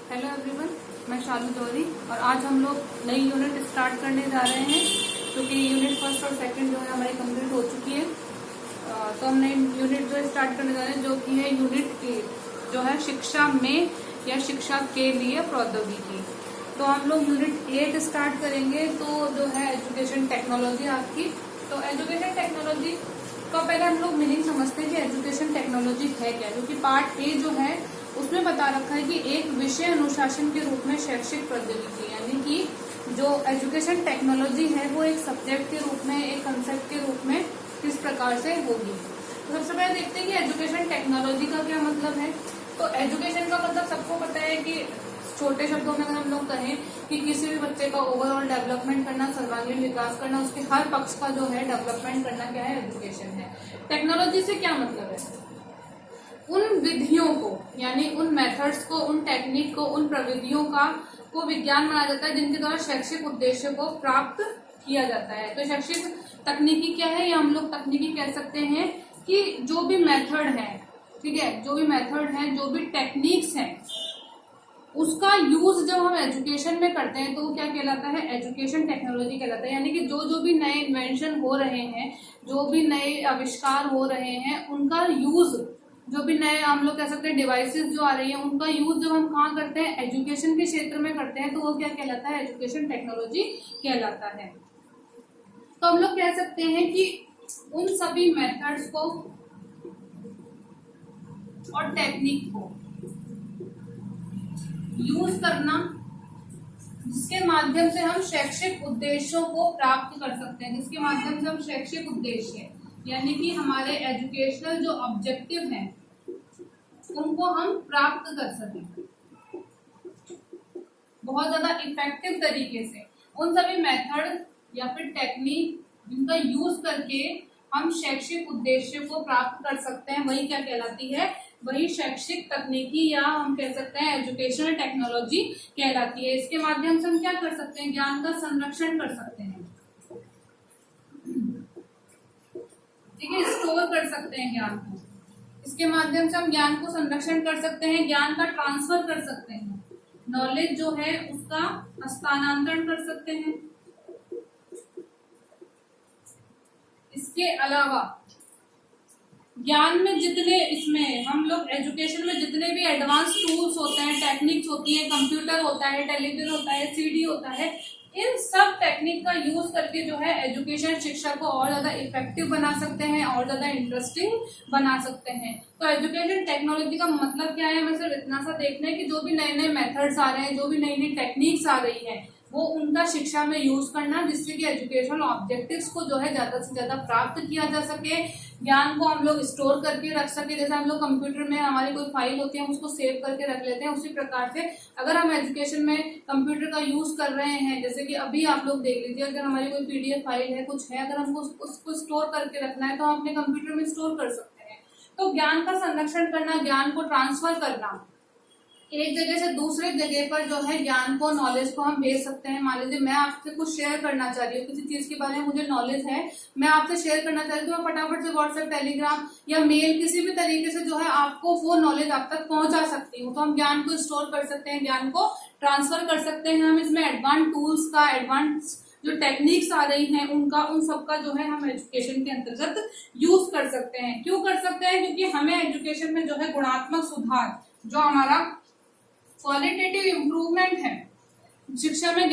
Hello everyone, मैं शालू जौहरी और आज हम लोग नई यूनिट स्टार्ट करने जा रहे हैं क्योंकि यूनिट फर्स्ट और सेकंड जो है हमारी कंप्लीट हो चुकी है। तो हम नई यूनिट जो स्टार्ट करने जा रहे हैं जो कि है यूनिट ए, जो है शिक्षा में या शिक्षा के लिए प्रौद्योगिकी। तो हम लोग यूनिट 8 स्टार्ट करेंगे। तो जो है एजुकेशन टेक्नोलॉजी आपकी, तो एजुकेशन टेक्नोलॉजी का पहले हम लोग मीनिंग समझते हैं कि एजुकेशन टेक्नोलॉजी है क्या। क्योंकि पार्ट ए जो है उसमें बता रखा है कि एक विषय अनुशासन के रूप में शैक्षिक प्रौद्योगिकी, यानी कि जो एजुकेशन टेक्नोलॉजी है वो एक सब्जेक्ट के रूप में, एक कंसेप्ट के रूप में किस प्रकार से होगी। तो सबसे पहले देखते हैं कि एजुकेशन टेक्नोलॉजी का क्या मतलब है। तो एजुकेशन का मतलब सबको पता है कि छोटे शब्दों में अगर हम लोग कहें कि किसी भी बच्चे का ओवरऑल डेवलपमेंट करना, सर्वांगीण विकास करना, उसके हर पक्ष का जो है डेवलपमेंट करना क्या है, एजुकेशन है। टेक्नोलॉजी से क्या मतलब है, उन विधियों को यानी उन मेथड्स को, उन टेक्निक को, उन प्रविधियों को विज्ञान माना जाता है जिनके द्वारा शैक्षिक उद्देश्य को प्राप्त किया जाता है। तो शैक्षिक तकनीकी क्या है, या हम लोग तकनीकी कह सकते हैं कि जो भी मेथड है, ठीक है, जो भी मेथड है, जो भी टेक्निक्स है, उसका यूज जब हम एजुकेशन में करते हैं तो वो क्या कहलाता है, एजुकेशन टेक्नोलॉजी कहलाता है। यानी कि जो भी नए इन्वेंशन हो रहे हैं, जो भी नए आविष्कार हो रहे हैं, उनका यूज, जो भी नए हम लोग कह सकते हैं डिवाइसेस जो आ रही हैं, उनका यूज जब हम कहाँ करते हैं, एजुकेशन के क्षेत्र में करते हैं, तो वो क्या कहलाता है, एजुकेशन टेक्नोलॉजी कहलाता है। तो हम लोग कह सकते हैं कि उन सभी मेथड्स को और टेक्निक को यूज करना जिसके माध्यम से हम शैक्षिक उद्देश्यों को प्राप्त कर सकते हैं, जिसके माध्यम से हम शैक्षिक उद्देश्य यानी कि हमारे एजुकेशनल जो ऑब्जेक्टिव हैं उनको हम प्राप्त कर सकें बहुत ज्यादा इफेक्टिव तरीके से। उन सभी मेथड या फिर टेक्निक जिनका यूज करके हम शैक्षिक उद्देश्य को प्राप्त कर सकते हैं, वही क्या कहलाती है, वही शैक्षिक तकनीकी या हम कह सकते हैं एजुकेशनल टेक्नोलॉजी कहलाती है। इसके माध्यम से हम क्या कर सकते हैं, ज्ञान का संरक्षण कर सकते हैं, ठीक है, स्टोर कर सकते हैं ज्ञान को। इसके माध्यम से हम ज्ञान को संरक्षण कर सकते हैं, ज्ञान का ट्रांसफर कर सकते हैं, नॉलेज जो है उसका हस्तांतरण कर सकते हैं। इसके अलावा ज्ञान में जितने, इसमें हम लोग एजुकेशन में जितने भी एडवांस टूल्स होते हैं, टेक्निक्स होती है, कंप्यूटर होता है, टेलीविजन होता है, सीडी होता है, इन सब टेक्निक का यूज करके जो है एजुकेशन शिक्षा को और ज्यादा इफेक्टिव बना सकते हैं, और ज्यादा इंटरेस्टिंग बना सकते हैं। तो एजुकेशन टेक्नोलॉजी का मतलब क्या है, हमें सिर्फ इतना सा देखना है कि जो भी नए नए मेथड्स आ रहे हैं, जो भी नई नई टेक्निक्स आ रही है, वो उनका शिक्षा में यूज करना जिससे कि एजुकेशनल ऑब्जेक्टिव्स को जो है ज्यादा से ज्यादा प्राप्त किया जा सके, ज्ञान को हम लोग स्टोर करके रख सके। जैसे हम लोग कंप्यूटर में हमारी कोई फाइल होती है, हम उसको सेव करके रख लेते हैं, उसी प्रकार से अगर हम एजुकेशन में कंप्यूटर का यूज कर रहे हैं, जैसे कि अभी आप लोग देख लीजिए, अगर हमारी कोई पीडीएफ फाइल है, कुछ है, अगर हमको उसको स्टोर करके रखना है तो हम अपने कंप्यूटर में स्टोर कर सकते हैं। तो ज्ञान का संरक्षण करना, ज्ञान को ट्रांसफर करना, एक जगह से दूसरे जगह पर जो है ज्ञान को, नॉलेज को हम भेज सकते हैं। मान लीजिए मैं आपसे कुछ शेयर करना चाह रही हूँ, किसी चीज के बारे में मुझे नॉलेज है, मैं आपसे शेयर करना चाह रही हूँ, तो मैं फटाफट से व्हाट्सएप, टेलीग्राम या मेल किसी भी तरीके से जो है आपको वो नॉलेज आप तक पहुंचा सकती हूँ। तो हम ज्ञान को स्टोर कर सकते हैं, ज्ञान को ट्रांसफर कर सकते हैं। हम इसमें एडवांस टूल्स का, एडवांस जो टेक्निक्स आ रही हैं उनका, उन सबका जो है हम एजुकेशन के अंतर्गत यूज कर सकते हैं। क्यों कर सकते हैं, क्योंकि हमें एजुकेशन में जो है गुणात्मक सुधार, जो हमारा क्वालिटेटिव इम्प्रूवमेंट है, शिक्षा में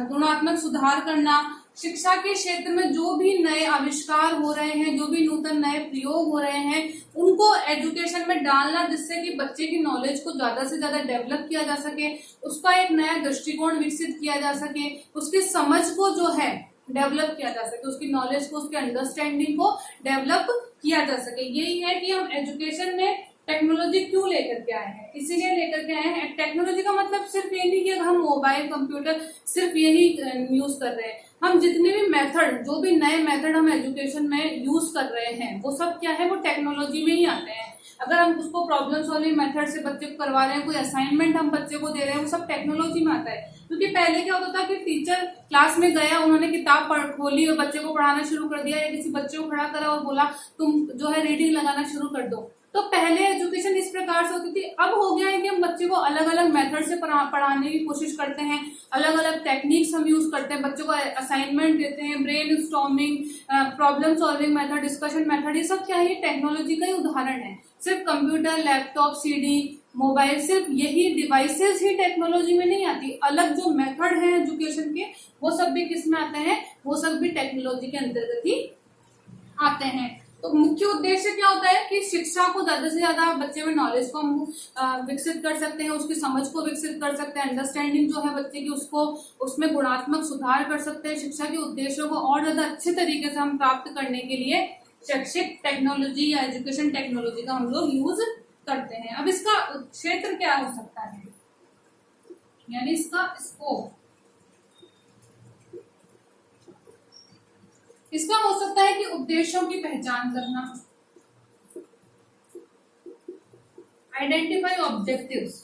गुणात्मक सुधार करना, शिक्षा के क्षेत्र में जो भी नए आविष्कार हो रहे हैं, जो भी नूतन नए प्रयोग हो रहे हैं, उनको एजुकेशन में डालना जिससे कि बच्चे की नॉलेज को ज्यादा से ज्यादा डेवलप किया जा सके, उसका एक नया दृष्टिकोण विकसित किया जा सके, उसकी समझ को जो है डेवलप किया जा सके, उसकी नॉलेज को, उसकी अंडरस्टैंडिंग को डेवलप किया जा सके। यही है कि हम एजुकेशन में टेक्नोलॉजी क्यों लेकर के आए हैं, इसीलिए लेकर के आए हैं। टेक्नोलॉजी का मतलब सिर्फ ये नहीं कि हम मोबाइल, कंप्यूटर सिर्फ यही यूज कर रहे हैं, हम जितने भी मेथड, जो भी नए मेथड हम एजुकेशन में यूज कर रहे हैं, वो सब क्या है, वो टेक्नोलॉजी में ही आते हैं। अगर हम उसको प्रॉब्लम सॉल्विंग मेथड से बच्चे को करवा रहे हैं, कोई असाइनमेंट हम बच्चे को दे रहे हैं, वो सब टेक्नोलॉजी में आता है। क्योंकि पहले क्या होता था कि टीचर क्लास में गया, उन्होंने किताब खोली और बच्चे को पढ़ाना शुरू कर दिया, या किसी बच्चे को खड़ा करा और बोला तुम जो है रीडिंग लगाना शुरू कर दो, तो पहले एजुकेशन इस प्रकार से होती थी, अब हो गया है कि हम बच्चे को अलग अलग मेथड से पढ़ाने की कोशिश करते हैं, अलग अलग टेक्निक्स हम यूज करते हैं, बच्चों को असाइनमेंट देते हैं, brain storming, problem solving method, discussion method, ये सब क्या है, टेक्नोलॉजी का ही उदाहरण है। सिर्फ कंप्यूटर, लैपटॉप, सीडी, मोबाइल, सिर्फ यही डिवाइसेस ही टेक्नोलॉजी में नहीं आती, अलग जो मेथड है एजुकेशन के वो सब भी किस में आते हैं, वो सब भी टेक्नोलॉजी के अंतर्गत ही आते हैं। तो मुख्य उद्देश्य क्या होता है कि शिक्षा को ज्यादा से ज्यादा बच्चे में नॉलेज को हम विकसित कर सकते हैं, उसकी समझ को विकसित कर सकते हैं, अंडरस्टैंडिंग जो है बच्चे की उसको उसमें गुणात्मक सुधार कर सकते हैं। शिक्षा के उद्देश्यों को और ज्यादा अच्छे तरीके से हम प्राप्त करने के लिए शैक्षिक टेक्नोलॉजी या एजुकेशन टेक्नोलॉजी का हम लोग यूज करते हैं। अब इसका क्षेत्र क्या हो सकता है, यानी इसका स्कोप, इसका हो सकता है कि उद्देश्यों की पहचान करना, आइडेंटिफाई ऑब्जेक्टिव्स,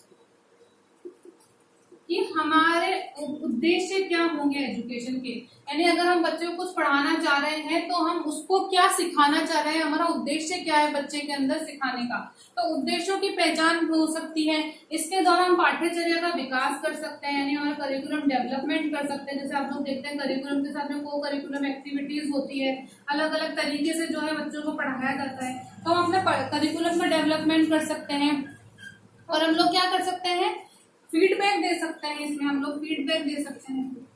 कि हमारे उद्देश्य क्या होंगे एजुकेशन के, यानी अगर हम बच्चे को कुछ पढ़ाना चाह रहे हैं तो हम उसको क्या सिखाना चाह रहे हैं, हमारा उद्देश्य क्या है बच्चे के अंदर सिखाने का, तो उद्देश्यों की पहचान हो सकती है। इसके द्वारा हम पाठ्यचर्या का विकास कर सकते हैं, यानी हमारा करिकुलम डेवलपमेंट कर सकते हैं। जैसे आप लोग देखते हैं करिकुलम के साथ में को करिकुलम एक्टिविटीज होती है, अलग अलग तरीके से जो है बच्चों को पढ़ाया जाता है, तो हम अपने करिकुलम में डेवलपमेंट कर सकते हैं। और हम लोग क्या कर सकते हैं, फीडबैक दे सकते हैं, इसमें हम लोग फीडबैक दे सकते हैं।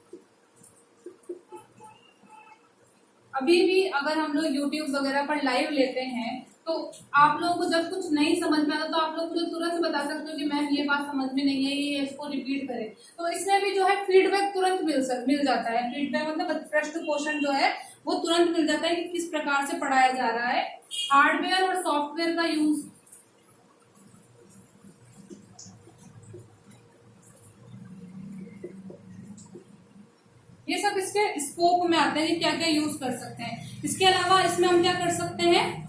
अभी भी अगर हम लोग यूट्यूब वगैरह पर लाइव लेते हैं तो आप लोगों को जब कुछ नहीं समझ में आता तो आप लोग मुझे तुरंत बता सकते हो कि मैम ये बात समझ में नहीं है, ये इसको रिपीट करें, तो इसमें भी जो है फीडबैक तुरंत मिल जाता है। फीडबैक मतलब प्रश्न क्वेश्चन जो है वो तुरंत मिल जाता है कि किस प्रकार से पढ़ाया जा रहा है। हार्डवेयर और सॉफ्टवेयर का यूज, ये सब इसके स्कोप में आते हैं कि क्या क्या यूज कर सकते हैं। इसके अलावा इसमें हम क्या कर सकते हैं,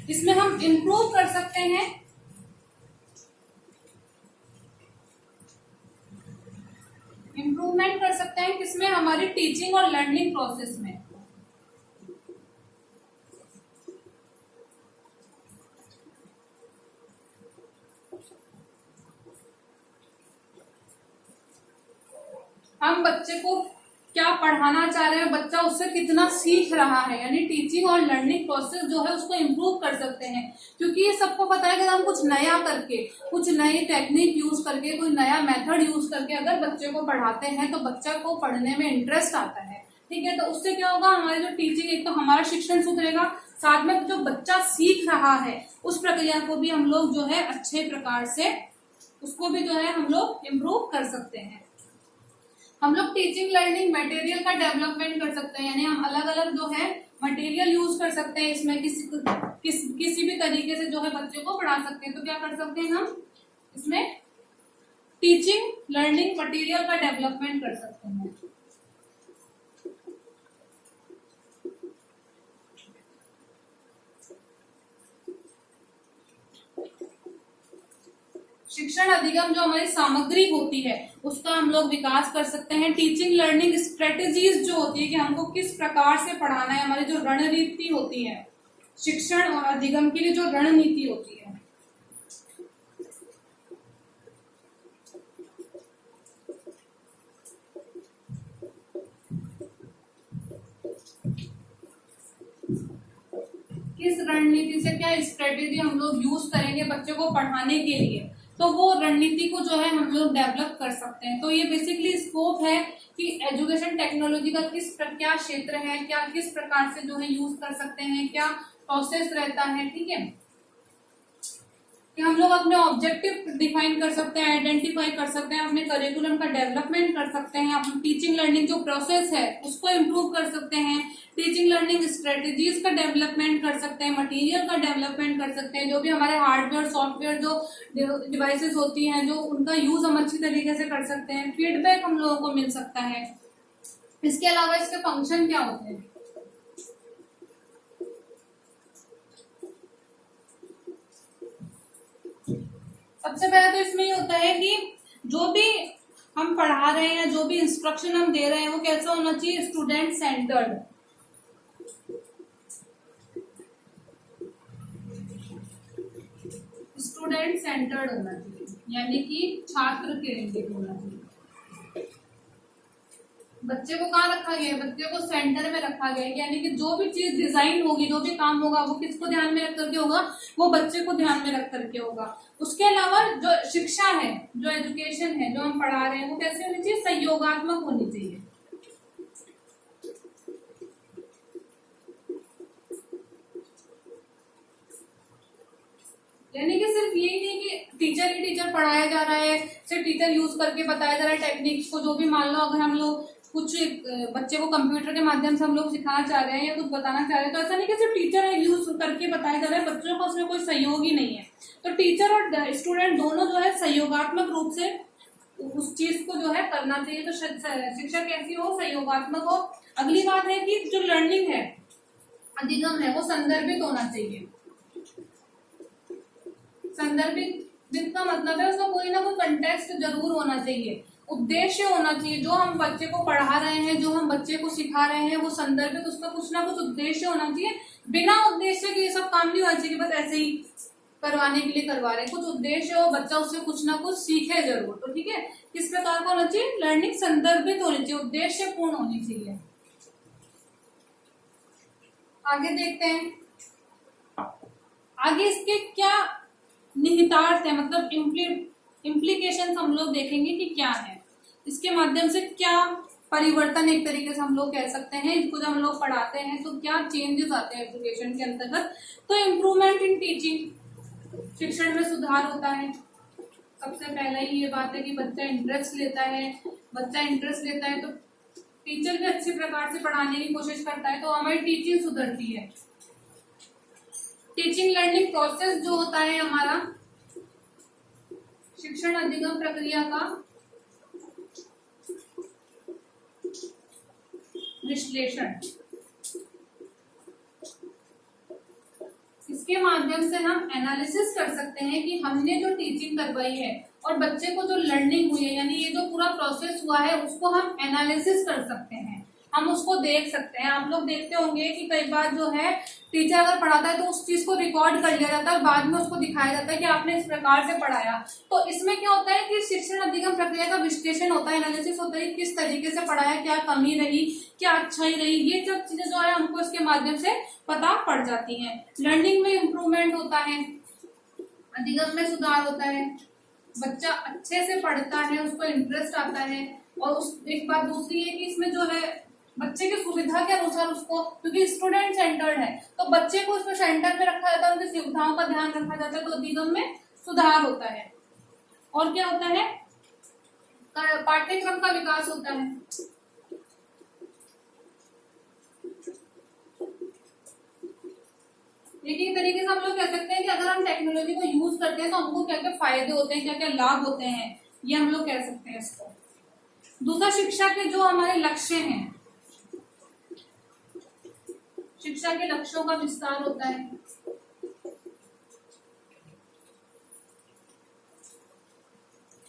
इसमें हम इम्प्रूव कर सकते हैं, इम्प्रूवमेंट कर सकते हैं किसमें, हमारी टीचिंग और लर्निंग प्रोसेस में। हम बच्चे को क्या पढ़ाना चाह रहे हैं, बच्चा उससे कितना सीख रहा है, यानी टीचिंग और लर्निंग प्रोसेस जो है उसको इम्प्रूव कर सकते हैं। क्योंकि ये सबको पता है कि हम कुछ नया करके, कुछ नई टेक्निक यूज करके, कोई नया मेथड यूज करके अगर बच्चे को पढ़ाते हैं तो बच्चा को पढ़ने में इंटरेस्ट आता है। ठीक है, तो उससे क्या होगा, हमारी जो टीचिंग, एक तो हमारा शिक्षण सुधरेगा, साथ में जो बच्चा सीख रहा है उस प्रक्रिया को भी हम लोग जो है अच्छे प्रकार से उसको भी जो है हम लोग इम्प्रूव कर सकते हैं। हम लोग टीचिंग लर्निंग मटेरियल का डेवलपमेंट कर सकते हैं, यानी हम अलग अलग जो है मटेरियल यूज कर सकते हैं, इसमें किसी भी तरीके से जो है बच्चे को पढ़ा सकते हैं। तो क्या कर सकते हैं, हम इसमें टीचिंग लर्निंग मटेरियल का डेवलपमेंट कर सकते हैं। शिक्षण अधिगम जो हमारी सामग्री होती है उसका हम लोग विकास कर सकते हैं। टीचिंग लर्निंग स्ट्रेटेजीज जो होती है कि हमको किस प्रकार से पढ़ाना है, हमारी जो रणनीति होती है शिक्षण और अधिगम के लिए, जो रणनीति होती है। किस रणनीति से, क्या स्ट्रेटेजी हम लोग यूज करेंगे बच्चे को पढ़ाने के लिए, तो वो रणनीति को जो है हम लोग डेवलप कर सकते हैं। तो ये बेसिकली स्कोप है कि एजुकेशन टेक्नोलॉजी का क्या क्षेत्र है, क्या किस प्रकार से जो है यूज कर सकते हैं, क्या प्रोसेस रहता है। ठीक है, कि हम लोग अपने ऑब्जेक्टिव डिफाइन कर सकते हैं, आइडेंटिफाई कर सकते हैं, अपने करिकुलम का डेवलपमेंट कर सकते हैं, अपनी टीचिंग लर्निंग जो प्रोसेस है उसको इम्प्रूव कर सकते हैं, टीचिंग लर्निंग स्ट्रेटेजीज का डेवलपमेंट कर सकते हैं, मटेरियल का डेवलपमेंट कर सकते हैं, जो भी हमारे हार्डवेयर सॉफ्टवेयर जो डिवाइसेस होती हैं जो उनका यूज हम अच्छी तरीके से कर सकते हैं, फीडबैक हम लोगों को मिल सकता है। इसके अलावा इसके फंक्शन क्या होते हैं, सबसे पहले तो इसमें ये होता है कि जो भी हम पढ़ा रहे हैं, जो भी इंस्ट्रक्शन हम दे रहे हैं वो कैसा होना चाहिए, स्टूडेंट सेंटर्ड। स्टूडेंट सेंटर्ड होना चाहिए, यानी कि छात्र केंद्रित होना चाहिए। बच्चे को कहाँ रखा गया है? बच्चे को सेंटर में रखा गया है, यानी कि जो भी चीज डिजाइन होगी, जो भी काम होगा, वो किसको ध्यान में रख करके होगा? वो बच्चे को ध्यान में रख करके होगा। उसके अलावा जो शिक्षा है, जो एजुकेशन है, जो हम पढ़ा रहे हैं, वो कैसे होनी चाहिए? सहयोगात्मक होनी चाहिए। यानी कि सिर्फ यही नहीं कि टीचर पढ़ाया जा रहा है, सिर्फ टीचर यूज करके बताया जा रहा है टेक्निक्स को। जो भी मान लो अगर हम लोग कुछ बच्चे को कंप्यूटर के माध्यम से हम लोग सिखाना चाह रहे हैं या कुछ बताना चाह रहे हैं, तो ऐसा नहीं कि सिर्फ टीचर यूज करके बताया जा रहा है, बच्चों को उसमें कोई सहयोग ही नहीं है। तो टीचर और स्टूडेंट दोनों जो है सहयोगात्मक रूप से उस चीज को जो है करना चाहिए। तो शिक्षा कैसी हो? सहयोगात्मक हो। अगली बात है कि जो लर्निंग है, अधिगम है, वो संदर्भित होना चाहिए। संदर्भित जिसका मतलब है उसका कोई ना कोई कंटेक्स्ट जरूर होना चाहिए, उद्देश्य होना चाहिए। जो हम बच्चे को पढ़ा रहे हैं, जो हम बच्चे को सिखा रहे हैं, वो संदर्भित, उसका कुछ ना कुछ उद्देश्य होना चाहिए। बिना उद्देश्य के ये सब काम नहीं होना चाहिए, बस ऐसे ही करवाने के लिए करवा रहे हैं। कुछ उद्देश्य हो, बच्चा उससे कुछ ना कुछ सीखे जरूर। तो ठीक है, किस प्रकार का होना चाहिए? लर्निंग संदर्भित होनी चाहिए, उद्देश्य पूर्ण होनी चाहिए। आगे देखते हैं, आगे इसके क्या निहितार्थ है, मतलब इम्प्लीकेशन हम लोग देखेंगे कि क्या है, इसके माध्यम से क्या परिवर्तन एक तरीके से हम लोग कह सकते हैं। इसको जब हम लोग पढ़ाते हैं तो क्या चेंजेस आते हैं एजुकेशन के अंतर्गत। तो इम्प्रूवमेंट इन टीचिंग, शिक्षण में सुधार होता है। सबसे पहला ही ये बात है कि बच्चा इंटरेस्ट लेता है। बच्चा इंटरेस्ट लेता है तो टीचर भी अच्छे प्रकार से पढ़ाने की कोशिश करता है, तो हमारी टीचिंग सुधरती है। टीचिंग लर्निंग प्रोसेस जो होता है हमारा, शिक्षण अधिगम प्रक्रिया का विश्लेषण, इसके माध्यम से हम एनालिसिस कर सकते हैं कि हमने जो टीचिंग करवाई है और बच्चे को जो लर्निंग हुई है, यानी ये जो पूरा प्रोसेस हुआ है, उसको हम एनालिसिस कर सकते हैं, हम उसको देख सकते हैं। आप लोग देखते होंगे कि कई बार जो है टीचर अगर पढ़ाता है तो उस चीज को रिकॉर्ड कर लिया जाता है, बाद में उसको दिखाया जाता है कि आपने इस प्रकार से पढ़ाया। तो इसमें क्या होता है कि शिक्षण अधिगम प्रक्रिया का विश्लेषण होता है, एनालिसिस होता है, किस तरीके से पढ़ाया, क्या कमी रही, क्या अच्छाई रही, ये सब चीजें जो है हमको इसके माध्यम से पता पड़ जाती है। लर्निंग में इम्प्रूवमेंट होता है, अधिगम में सुधार होता है, बच्चा अच्छे से पढ़ता है, उसको इंटरेस्ट आता है। और उस एक बात दूसरी है कि इसमें जो है बच्चे की सुविधा के अनुसार उसको, क्योंकि स्टूडेंट सेंटर्ड है तो बच्चे को उसमें सेंटर में रखा जाता है, उनकी सुविधाओं का ध्यान रखा जाता है, तो अधिगम में सुधार होता है। और क्या होता है? पाठ्यक्रम का विकास होता है। एक तरीके से हम लोग कह सकते हैं कि अगर हम टेक्नोलॉजी को यूज करते हैं तो हमको क्या क्या फायदे होते हैं, क्या क्या लाभ होते हैं, ये हम लोग कह सकते हैं इसको। दूसरा, शिक्षा के जो हमारे लक्ष्य हैं, शिक्षा के लक्ष्यों का विस्तार होता है।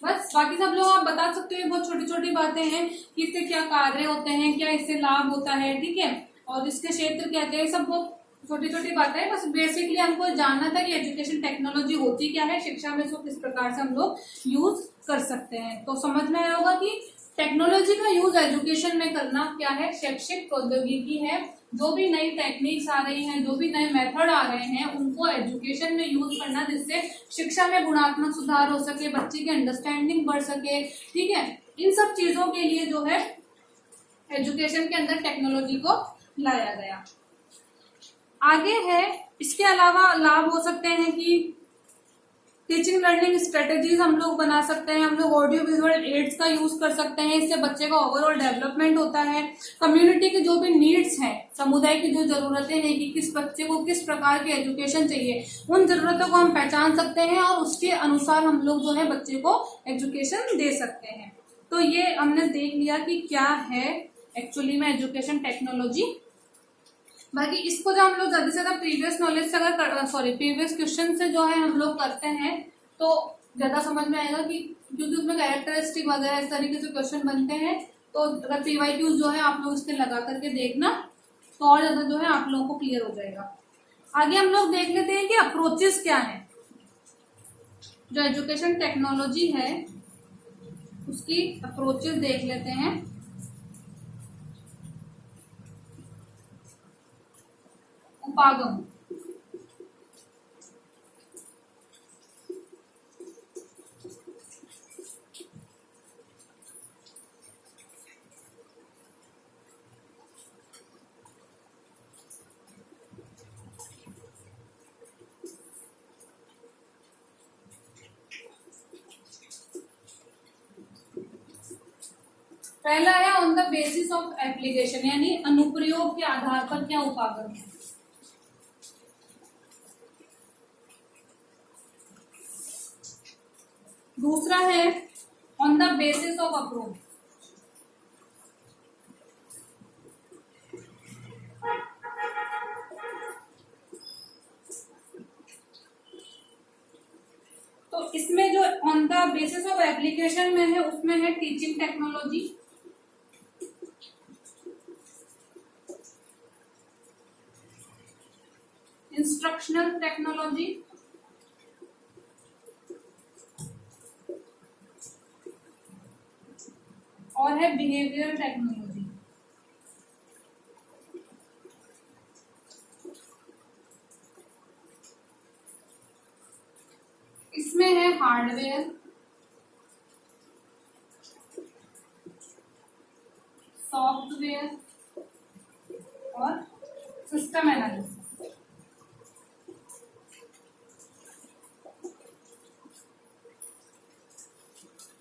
बस बाकी सब लोग आप बता सकते हो, बहुत छोटी छोटी बातें हैं कि इससे क्या कार्य होते हैं, क्या इससे लाभ होता है, ठीक है, और इसके क्षेत्र क्या क्या है, सब बहुत छोटी छोटी बातें हैं। बस बेसिकली हमको जानना था कि एजुकेशन टेक्नोलॉजी होती क्या है, शिक्षा में इसको किस प्रकार से हम लोग यूज कर सकते हैं। तो समझ में आया होगा कि टेक्नोलॉजी का यूज एजुकेशन में करना क्या है, शैक्षिक प्रौद्योगिकी है। जो भी नई टेक्निक्स आ रही हैं, जो भी नए मेथड आ रहे हैं, उनको एजुकेशन में यूज करना, जिससे शिक्षा में गुणात्मक सुधार हो सके, बच्चे की अंडरस्टैंडिंग बढ़ सके, ठीक है। इन सब चीजों के लिए जो है एजुकेशन के अंदर टेक्नोलॉजी को लाया गया। आगे है, इसके अलावा लाभ हो सकते हैं कि टीचिंग लर्निंग स्ट्रेटेजीज हम लोग बना सकते हैं, हम लोग ऑडियो विजुअल एड्स का यूज कर सकते हैं, इससे बच्चे का ओवरऑल डेवलपमेंट होता है। कम्युनिटी की जो भी नीड्स हैं, समुदाय की जो जरूरतें हैं कि किस बच्चे को किस प्रकार की एजुकेशन चाहिए, उन जरूरतों को हम पहचान सकते हैं और उसके अनुसार हम लोग जो है बच्चे को एजुकेशन दे सकते हैं। तो ये हमने देख लिया कि क्या है एक्चुअली में एजुकेशन टेक्नोलॉजी। बाकी इसको जो हम लोग ज्यादा से ज्यादा प्रीवियस नॉलेज से अगर प्रीवियस क्वेश्चन से जो है हम लोग करते हैं तो ज्यादा समझ में आएगा, कि क्योंकि उसमें कैरेक्टरिस्टिक वगैरह इस तरीके से क्वेश्चन बनते हैं। तो अगर PYQ जो है आप लोग इसके लगा करके देखना तो और ज्यादा जो है आप लोगों को क्लियर हो जाएगा। आगे हम लोग देख लेते हैं कि अप्रोचेस क्या है। जो एजुकेशन टेक्नोलॉजी है उसकी अप्रोचेस देख लेते हैं। उपागम, पहला है on the basis of application, यानी अनुप्रयोग के आधार पर क्या उपागम है। दूसरा है on the basis of approach, तो इसमें जो on the basis of application में है उसमें है टीचिंग टेक्नोलॉजी, इंस्ट्रक्शनल टेक्नोलॉजी और है बिहेवियर टेक्नोलॉजी। इसमें है हार्डवेयर, सॉफ्टवेयर और सिस्टम एनालिसिस।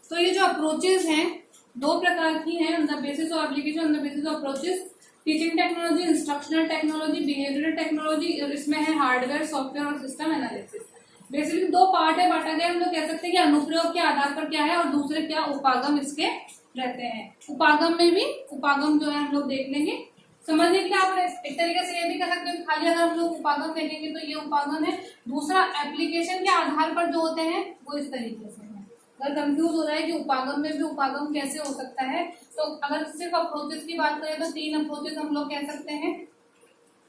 तो ये जो अप्रोचेस हैं दो प्रकार की हैं, on the basis of application, on the basis of approaches. Teaching technology, instructional technology, behavioural technology, और इसमें है हार्डवेयर, सॉफ्टवेयर और सिस्टम एनालिसिस। बेसिकली दो पार्ट है बांटा गया। हम लोग कह सकते हैं कि अनुप्रयोग के आधार पर क्या है और दूसरे क्या उपागम इसके रहते हैं। उपागम में भी उपागम जो है हम लोग देख लेंगे। समझने के लिए आप एक तरीके से ये भी कह सकते हैं, खाली अगर हम लोग उपागम देखेंगे तो ये उपागम है। दूसरा एप्लीकेशन के आधार पर जो होते हैं वो इस तरीके से है। अगर कंफ्यूज हो रहा है कि उपागम में भी उपागम कैसे हो सकता है, तो अगर सिर्फ अप्रोचेस की बात करें तो तीन अप्रोचेस हम लोग कह सकते हैं,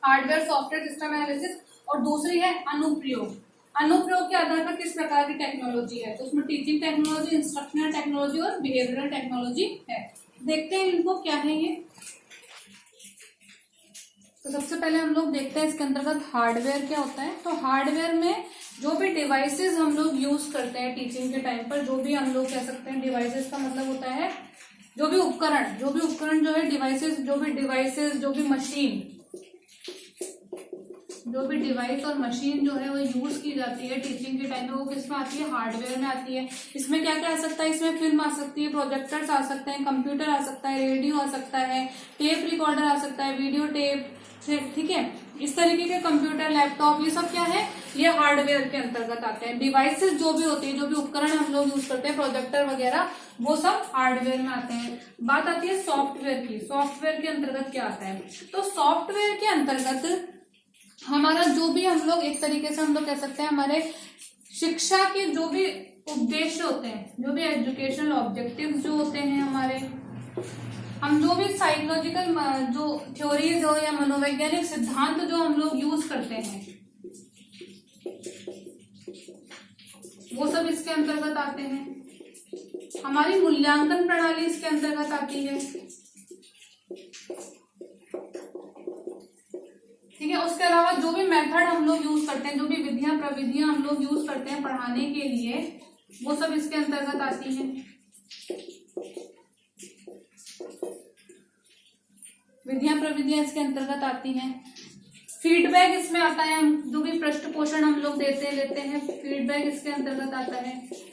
हार्डवेयर, सॉफ्टवेयर, सिस्टम एनालिसिस, और दूसरी है अनुप्रयोग। अनुप्रयोग के आधार पर किस प्रकार की टेक्नोलॉजी है, तो उसमें टीचिंग टेक्नोलॉजी, इंस्ट्रक्शनल टेक्नोलॉजी और बिहेवियरल टेक्नोलॉजी है। देखते हैं इनको क्या है ये। तो सबसे पहले हम लोग देखते हैं इसके अंतर्गत हार्डवेयर क्या होता है। तो हार्डवेयर में जो भी डिवाइसेस हम लोग यूज करते हैं टीचिंग के टाइम पर, जो भी हम लोग कह सकते हैं डिवाइसेस का मतलब होता है जो भी उपकरण जो है डिवाइसेस, जो भी मशीन, जो भी डिवाइस और मशीन जो है वो यूज की जाती है टीचिंग के टाइम में, वो किसमें आती है, हार्डवेयर में आती है। इसमें क्या क्या आ सकता है, इसमें फिल्म आ सकती है, प्रोजेक्टर्स आ सकते हैं, कंप्यूटर आ सकता है, रेडियो आ सकता है, टेप रिकॉर्डर आ सकता है, वीडियो टेप, ठीक है, इस तरीके के कंप्यूटर, लैपटॉप, ये सब क्या है, ये हार्डवेयर के अंतर्गत आते हैं। डिवाइसेस जो भी होती है, जो भी उपकरण हम लोग यूज करते हैं, प्रोजेक्टर वगैरह, वो सब हार्डवेयर में आते हैं। बात आती है सॉफ्टवेयर की। सॉफ्टवेयर के अंतर्गत क्या आता है, तो सॉफ्टवेयर के अंतर्गत हमारा जो भी हम लोग एक तरीके से हम लोग कह सकते हैं, हमारे शिक्षा के जो भी उद्देश्य होते हैं, जो भी एजुकेशनल ऑब्जेक्टिव्स जो होते हैं हमारे, हम जो भी साइकोलॉजिकल जो थ्योरीज हो या मनोवैज्ञानिक सिद्धांत जो हम लोग यूज करते हैं, वो सब इसके अंतर्गत आते हैं। हमारी मूल्यांकन प्रणाली इसके अंतर्गत आती है, ठीक है। उसके अलावा जो भी मेथड हम लोग यूज करते हैं, जो भी विधियां प्रविधियां हम लोग यूज करते हैं पढ़ाने के लिए, वो सब इसके अंतर्गत आती हैं। विधियां प्रविधियां इसके अंतर्गत आती हैं। फीडबैक इसमें आता है, हम जो भी पृष्ठ पोषण हम लोग लेते हैं, फीडबैक इसके अंतर्गत आता है।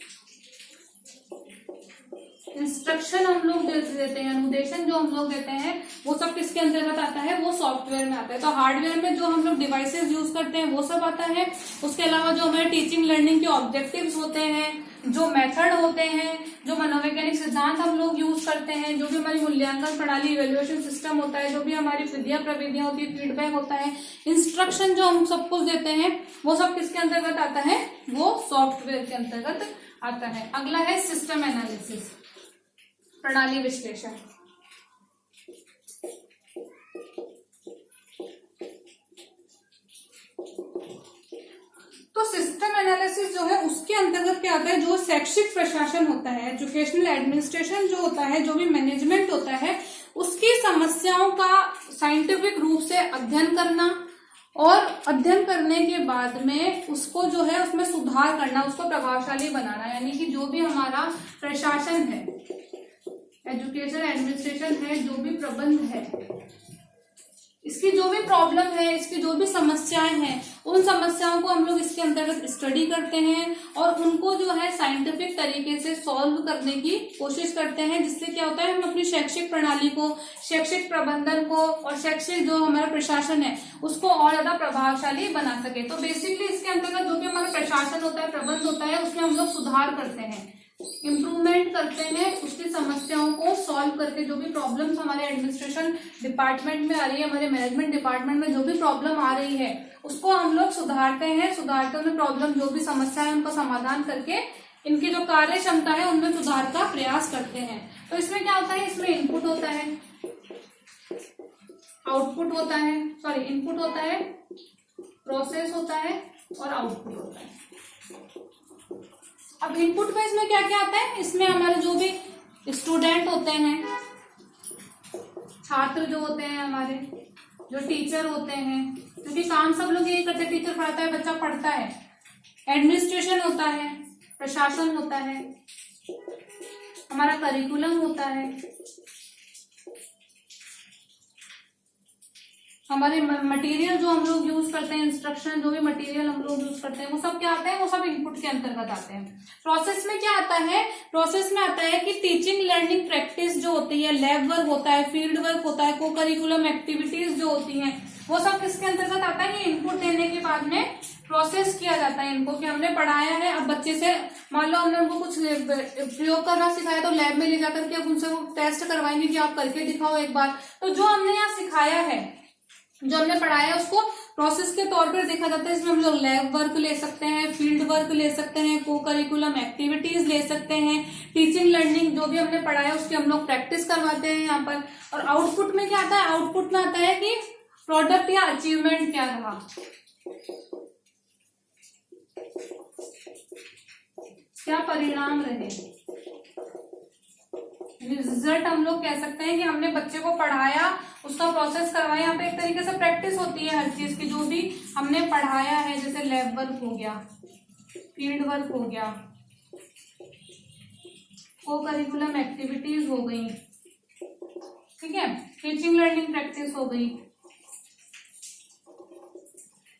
इंस्ट्रक्शन हम लोग देते हैं, अनुदेशन जो हम लोग देते हैं, वो सब किसके अंतर्गत आता है, वो सॉफ्टवेयर में आता है। तो हार्डवेयर में जो हम लोग डिवाइसेस यूज करते हैं वो सब आता है। उसके अलावा जो हमारे टीचिंग लर्निंग के ऑब्जेक्टिव्स होते हैं, जो मेथड होते हैं, जो मनोवैज्ञानिक सिद्धांत हम लोग यूज करते हैं, जो भी हमारी मूल्यांकन प्रणाली, इवेल्युएशन सिस्टम होता है, जो भी हमारी विधियां प्रविधियां होती है, फीडबैक होता है, इंस्ट्रक्शन जो हम सब कुछ देते हैं, वो सब किसके अंतर्गत आता है, वो सॉफ्टवेयर के अंतर्गत आता है। अगला है सिस्टम एनालिसिस, प्रणाली विश्लेषण। तो सिस्टम एनालिसिस जो है उसके अंतर्गत क्या आता है, जो शैक्षिक प्रशासन होता है, एजुकेशनल एडमिनिस्ट्रेशन जो होता है, जो भी मैनेजमेंट होता है, उसकी समस्याओं का साइंटिफिक रूप से अध्ययन करना और अध्ययन करने के बाद में उसको जो है उसमें सुधार करना, उसको प्रभावशाली बनाना। यानी कि जो भी हमारा प्रशासन है, एजुकेशन एडमिनिस्ट्रेशन है, जो भी प्रबंध है, इसकी जो भी प्रॉब्लम है, इसकी जो भी समस्याएं हैं, उन समस्याओं को हम लोग इसके अंतर्गत स्टडी करते हैं और उनको जो है साइंटिफिक तरीके से सॉल्व करने की कोशिश करते हैं, जिससे क्या होता है, हम अपनी शैक्षिक प्रणाली को, शैक्षिक प्रबंधन को और शैक्षिक जो हमारा प्रशासन है उसको और ज्यादा प्रभावशाली बना सके। तो बेसिकली इसके अंतर्गत जो भी हमारा प्रशासन होता है, प्रबंध होता है, उसमें हम लोग सुधार करते हैं, इम्प्रूवमेंट करते हैं, उसकी समस्याओं को सॉल्व करके जो भी प्रॉब्लम्स हमारे एडमिनिस्ट्रेशन डिपार्टमेंट में आ रही है, हमारे मैनेजमेंट डिपार्टमेंट में जो भी प्रॉब्लम आ रही है उसको हम लोग सुधारते हैं, सुधारते हुए प्रॉब्लम जो भी समस्या है उनको समाधान करके इनकी जो कार्य क्षमता है उनमें सुधार का प्रयास करते हैं। तो इसमें क्या होता है, इसमें इनपुट होता है, आउटपुट होता है, सॉरी इनपुट होता है, प्रोसेस होता है और आउटपुट होता है। अब इनपुट में इसमें क्या क्या आता है, इसमें हमारे जो भी स्टूडेंट होते हैं, छात्र जो होते हैं, हमारे जो टीचर होते हैं, क्योंकि काम सब लोग यही करते हैं, टीचर पढ़ाता है, बच्चा पढ़ता है, एडमिनिस्ट्रेशन होता है, प्रशासन होता है, हमारा करिकुलम होता है, हमारे मटेरियल जो हम लोग यूज करते हैं, इंस्ट्रक्शन जो भी मटेरियल हम लोग यूज करते हैं, वो सब क्या आते हैं, वो सब इनपुट के अंतर्गत आते हैं। प्रोसेस में क्या आता है, प्रोसेस में आता है कि टीचिंग लर्निंग प्रैक्टिस जो होती है, लैब वर्क होता है, फील्ड वर्क होता है, को करिकुलम एक्टिविटीज जो होती हैं, वो सब किसके अंतर्गत आता है, ये इनपुट देने के बाद में प्रोसेस किया जाता है इनको, कि हमने पढ़ाया है, अब बच्चे से मान लो हमने उनको कुछ प्रयोग करना सिखाया तो लैब में ले जाकर के अब उनसे वो टेस्ट करवाएंगे कि आप करके दिखाओ एक बार। तो जो हमने यहाँ सिखाया है, जो हमने पढ़ाया है, उसको प्रोसेस के तौर पर देखा जाता है। इसमें हम लोग लैब वर्क ले सकते हैं, फील्ड वर्क ले सकते हैं, को करिकुलम एक्टिविटीज ले सकते हैं, टीचिंग लर्निंग जो भी हमने पढ़ाया उसकी हम लोग प्रैक्टिस करवाते हैं यहाँ पर। और आउटपुट में क्या आता है, आउटपुट में आता है कि प्रोडक्ट या अचीवमेंट क्या रहा, क्या परिणाम रहे, रिजल्ट हम लोग कह सकते हैं कि हमने बच्चे को पढ़ाया, उसका प्रोसेस करवाया। यहाँ पे एक तरीके से प्रैक्टिस होती है हर चीज की, जो भी हमने पढ़ाया है, जैसे लैब वर्क हो गया, फील्ड वर्क हो गया, को करिकुलम एक्टिविटीज हो गई, ठीक है, टीचिंग लर्निंग प्रैक्टिस हो गई,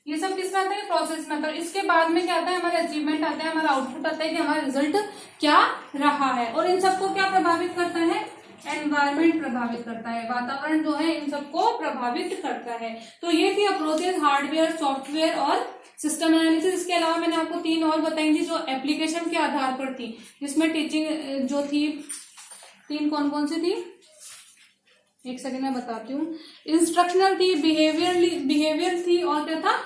ये सब किस में आता है, प्रोसेस में। तो इसके बाद में क्या आता है, हमारे अचीवमेंट आता है, हमारा आउटपुट आता है कि हमारा रिजल्ट क्या रहा है। और इन सबको क्या प्रभावित करता है, एनवायरमेंट प्रभावित करता है, वातावरण जो है इन सबको प्रभावित करता है। तो ये थी अप्रोचेस हार्डवेयर, सॉफ्टवेयर और सिस्टम एनालिसिस। इसके अलावा मैंने आपको 3 और बताई थी जो एप्लीकेशन के आधार पर थी, जिसमें टीचिंग जो थी, 3 कौन कौन सी थी, एक सेकंड में बताती हूँ। इंस्ट्रक्शनल थी, बिहेवियर थी और क्या था,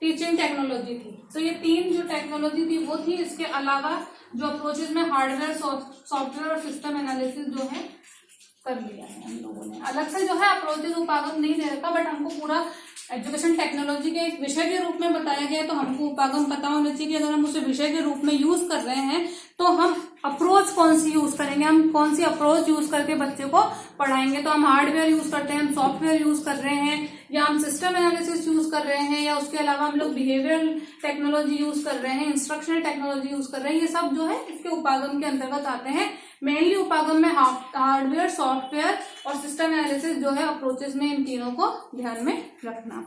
टीचिंग टेक्नोलॉजी थी। तो ये 3 जो टेक्नोलॉजी थी वो थी। इसके अलावा जो अप्रोचेज में हार्डवेयर, सॉफ्टवेयर और सिस्टम एनालिसिस जो है कर लिया है हम लोगों ने। अलग से जो है अप्रोचेज उपागम नहीं दे रखा, बट हमको पूरा एजुकेशन टेक्नोलॉजी के एक विषय के रूप में बताया गया है, तो हमको उपागम पता होना चाहिए कि अगर हम उसे विषय के रूप में यूज कर रहे हैं तो हम अप्रोच कौन सी यूज करेंगे, हम कौन सी अप्रोच यूज करके बच्चे को पढ़ाएंगे। तो हम हार्डवेयर यूज करते हैं, हम सॉफ्टवेयर यूज कर रहे हैं, या हम सिस्टम एनालिसिस यूज कर रहे हैं, या उसके अलावा हम लोग बिहेवियरल टेक्नोलॉजी यूज कर रहे हैं, इंस्ट्रक्शनल टेक्नोलॉजी यूज कर रहे हैं। ये सब जो है इसके उपागम के अंतर्गत आते हैं। मेनली उपागम में हार्डवेयर, सॉफ्टवेयर और सिस्टम एनालिसिस जो है अप्रोचेस में, इन तीनों को ध्यान में रखना।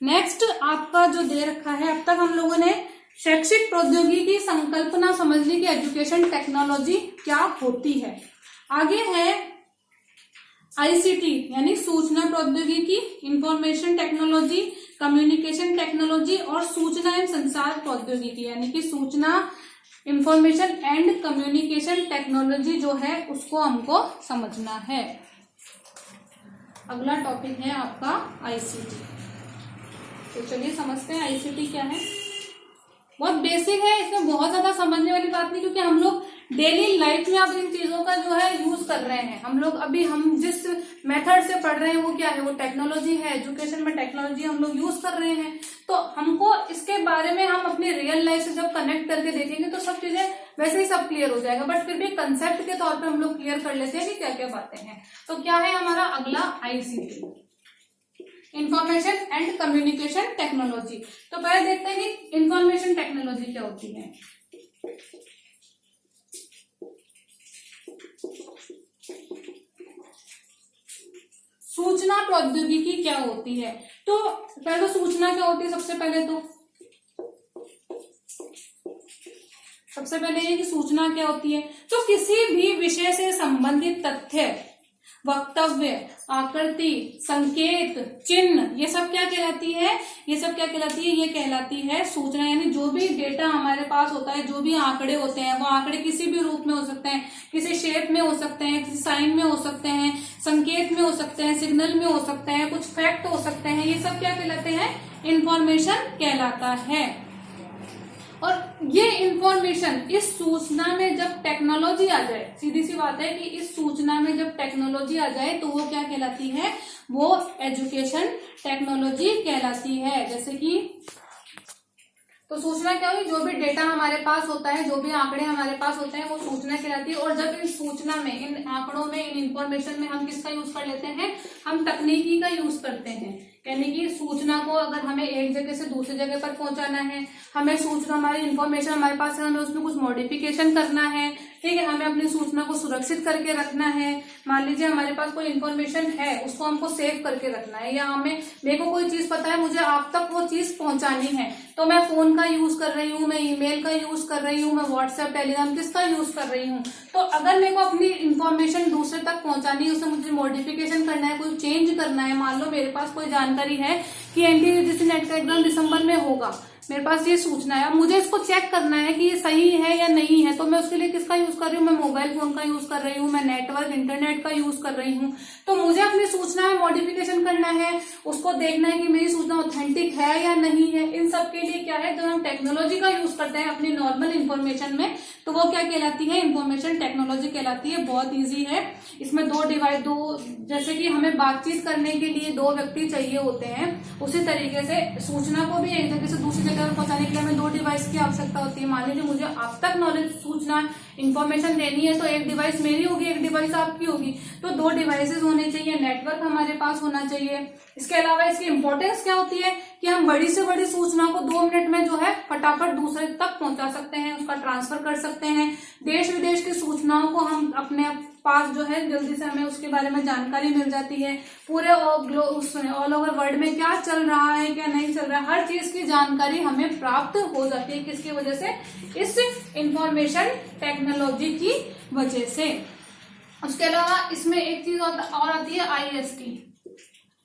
नेक्स्ट आपका जो दे रखा है, अब तक हम लोगों ने शैक्षिक प्रौद्योगिकी की संकल्पना समझ ली कि एजुकेशन टेक्नोलॉजी क्या होती है। आगे है आईसीटी यानी सूचना प्रौद्योगिकी, इंफॉर्मेशन टेक्नोलॉजी, कम्युनिकेशन टेक्नोलॉजी और सूचना एवं संचार प्रौद्योगिकी यानी कि सूचना, इंफॉर्मेशन एंड कम्युनिकेशन टेक्नोलॉजी जो है उसको हमको समझना है। अगला टॉपिक है आपका आईसीटी। तो चलिए समझते हैं आईसीटी क्या है। बहुत बेसिक है, इसमें बहुत ज्यादा समझने वाली बात नहीं, क्योंकि हम लोग डेली लाइफ में अब इन चीजों का जो है यूज कर रहे हैं हम लोग। अभी हम जिस मेथड से पढ़ रहे हैं वो क्या है, वो टेक्नोलॉजी है। एजुकेशन में टेक्नोलॉजी हम लोग यूज कर रहे हैं, तो हमको इसके बारे में हम अपनी रियल लाइफ से जब कनेक्ट करके देखेंगे तो सब चीजें वैसे ही सब क्लियर हो जाएगा। बट फिर भी कंसेप्ट के तौर पे हम लोग क्लियर कर लेते हैं कि क्या क्या बातें हैं। तो क्या है हमारा अगला ICT, information and communication technology. तो पहले देखते हैं कि इंफॉर्मेशन टेक्नोलॉजी क्या होती है। सूचना प्रौद्योगिकी क्या होती है, तो पहले सूचना क्या होती है। सबसे पहले ये कि सूचना क्या होती है, तो किसी भी विषय से संबंधित तथ्य, वक्तव्य, आकृति, संकेत, चिन्ह, ये सब क्या कहलाती है, ये कहलाती है सूचना। यानी जो भी डेटा हमारे पास होता है, जो भी आंकड़े होते हैं, वो आंकड़े किसी भी रूप में हो सकते हैं, किसी शेप में हो सकते हैं, किसी साइन में हो सकते हैं, संकेत में हो सकते हैं, सिग्नल में हो सकते हैं, कुछ फैक्ट हो सकते हैं। ये सब क्या कहलाते हैं, इंफॉर्मेशन कहलाता है। और ये इंफॉर्मेशन, इस सूचना में जब टेक्नोलॉजी आ जाए, सीधी सी बात है कि इस सूचना में जब टेक्नोलॉजी आ जाए तो वो क्या कहलाती है, वो एजुकेशन टेक्नोलॉजी कहलाती है। जैसे कि तो सूचना क्या हुई, जो भी डेटा हमारे पास होता है, जो भी आंकड़े हमारे पास होते हैं, वो सूचना कहलाती है। और जब इन सूचना में, इन आंकड़ों में, इन इंफॉर्मेशन में हम किसका यूज कर लेते हैं, हम तकनीकी का यूज करते हैं। यानी कि सूचना को अगर हमें एक जगह से दूसरी जगह पर पहुंचाना है, हमें सूचना, हमारी इंफॉर्मेशन हमारे पास है, हमें उसमें कुछ मॉडिफिकेशन करना है, ठीक है, हमें अपनी सूचना को सुरक्षित करके रखना है। मान लीजिए हमारे पास कोई इन्फॉर्मेशन है, उसको हमको सेव करके रखना है, या मेरे को कोई चीज पता है, मुझे आप तक वो चीज पहुंचानी है, तो मैं फोन का यूज कर रही हूँ, मैं ईमेल का यूज कर रही हूँ, मैं व्हाट्सएप, टेलीग्राम, किसका यूज कर रही हूँ। तो अगर मेरे को अपनी इन्फॉर्मेशन दूसरे तक पहुंचानी है, उसमें मुझे मॉडिफिकेशन करना है, कोई चेंज करना है। मान लो मेरे पास कोई जानकारी है कि एनटीपीसी नेट का एग्जाम दिसंबर में होगा, मेरे पास ये सूचना है, अब मुझे इसको चेक करना है कि ये सही है या नहीं है, तो मैं उसके लिए किसका यूज कर रही हूँ, मैं मोबाइल फोन का यूज कर रही हूँ, मैं नेटवर्क इंटरनेट का यूज कर रही हूँ। तो मुझे अपनी सूचना में मॉडिफिकेशन करना है, उसको देखना है कि मेरी सूचना ऑथेंटिक है या नहीं है। इन सब के लिए क्या है, जब हम टेक्नोलॉजी का यूज करते हैं अपनी नॉर्मल इन्फॉर्मेशन में, तो वो क्या कहलाती है, इन्फॉर्मेशन टेक्नोलॉजी कहलाती है। बहुत ईजी है। इसमें दो जैसे कि हमें बातचीत करने के लिए दो व्यक्ति चाहिए होते हैं, उसी तरीके से सूचना को भी एक जगह से दूसरी जगह पर पहुंचाने के लिए हमें दो डिवाइस की आवश्यकता होती है। मान लीजिए मुझे आप तक नॉलेज, सूचना, इन्फॉर्मेशन देनी है, तो एक डिवाइस मेरी होगी, एक डिवाइस आपकी होगी, तो दो डिवाइसेस होने चाहिए, नेटवर्क हमारे पास होना चाहिए। इसके अलावा इसकी इंपॉर्टेंस क्या होती है कि हम बड़ी से बड़ी सूचना को 2 मिनट में जो है फटाफट दूसरे तक पहुंचा सकते हैं, उसका ट्रांसफर कर सकते हैं। देश विदेश की सूचनाओं को हम अपने पास जो है जल्दी से हमें उसके बारे में जानकारी मिल जाती है। पूरे ऑल ओवर वर्ल्ड में क्या चल रहा है, क्या नहीं चल रहा है, हर चीज की जानकारी हमें प्राप्त हो जाती है। किसकी वजह से, इस इंफॉर्मेशन टेक्नोलॉजी की वजह से। उसके अलावा इसमें एक चीज और आती है, IST,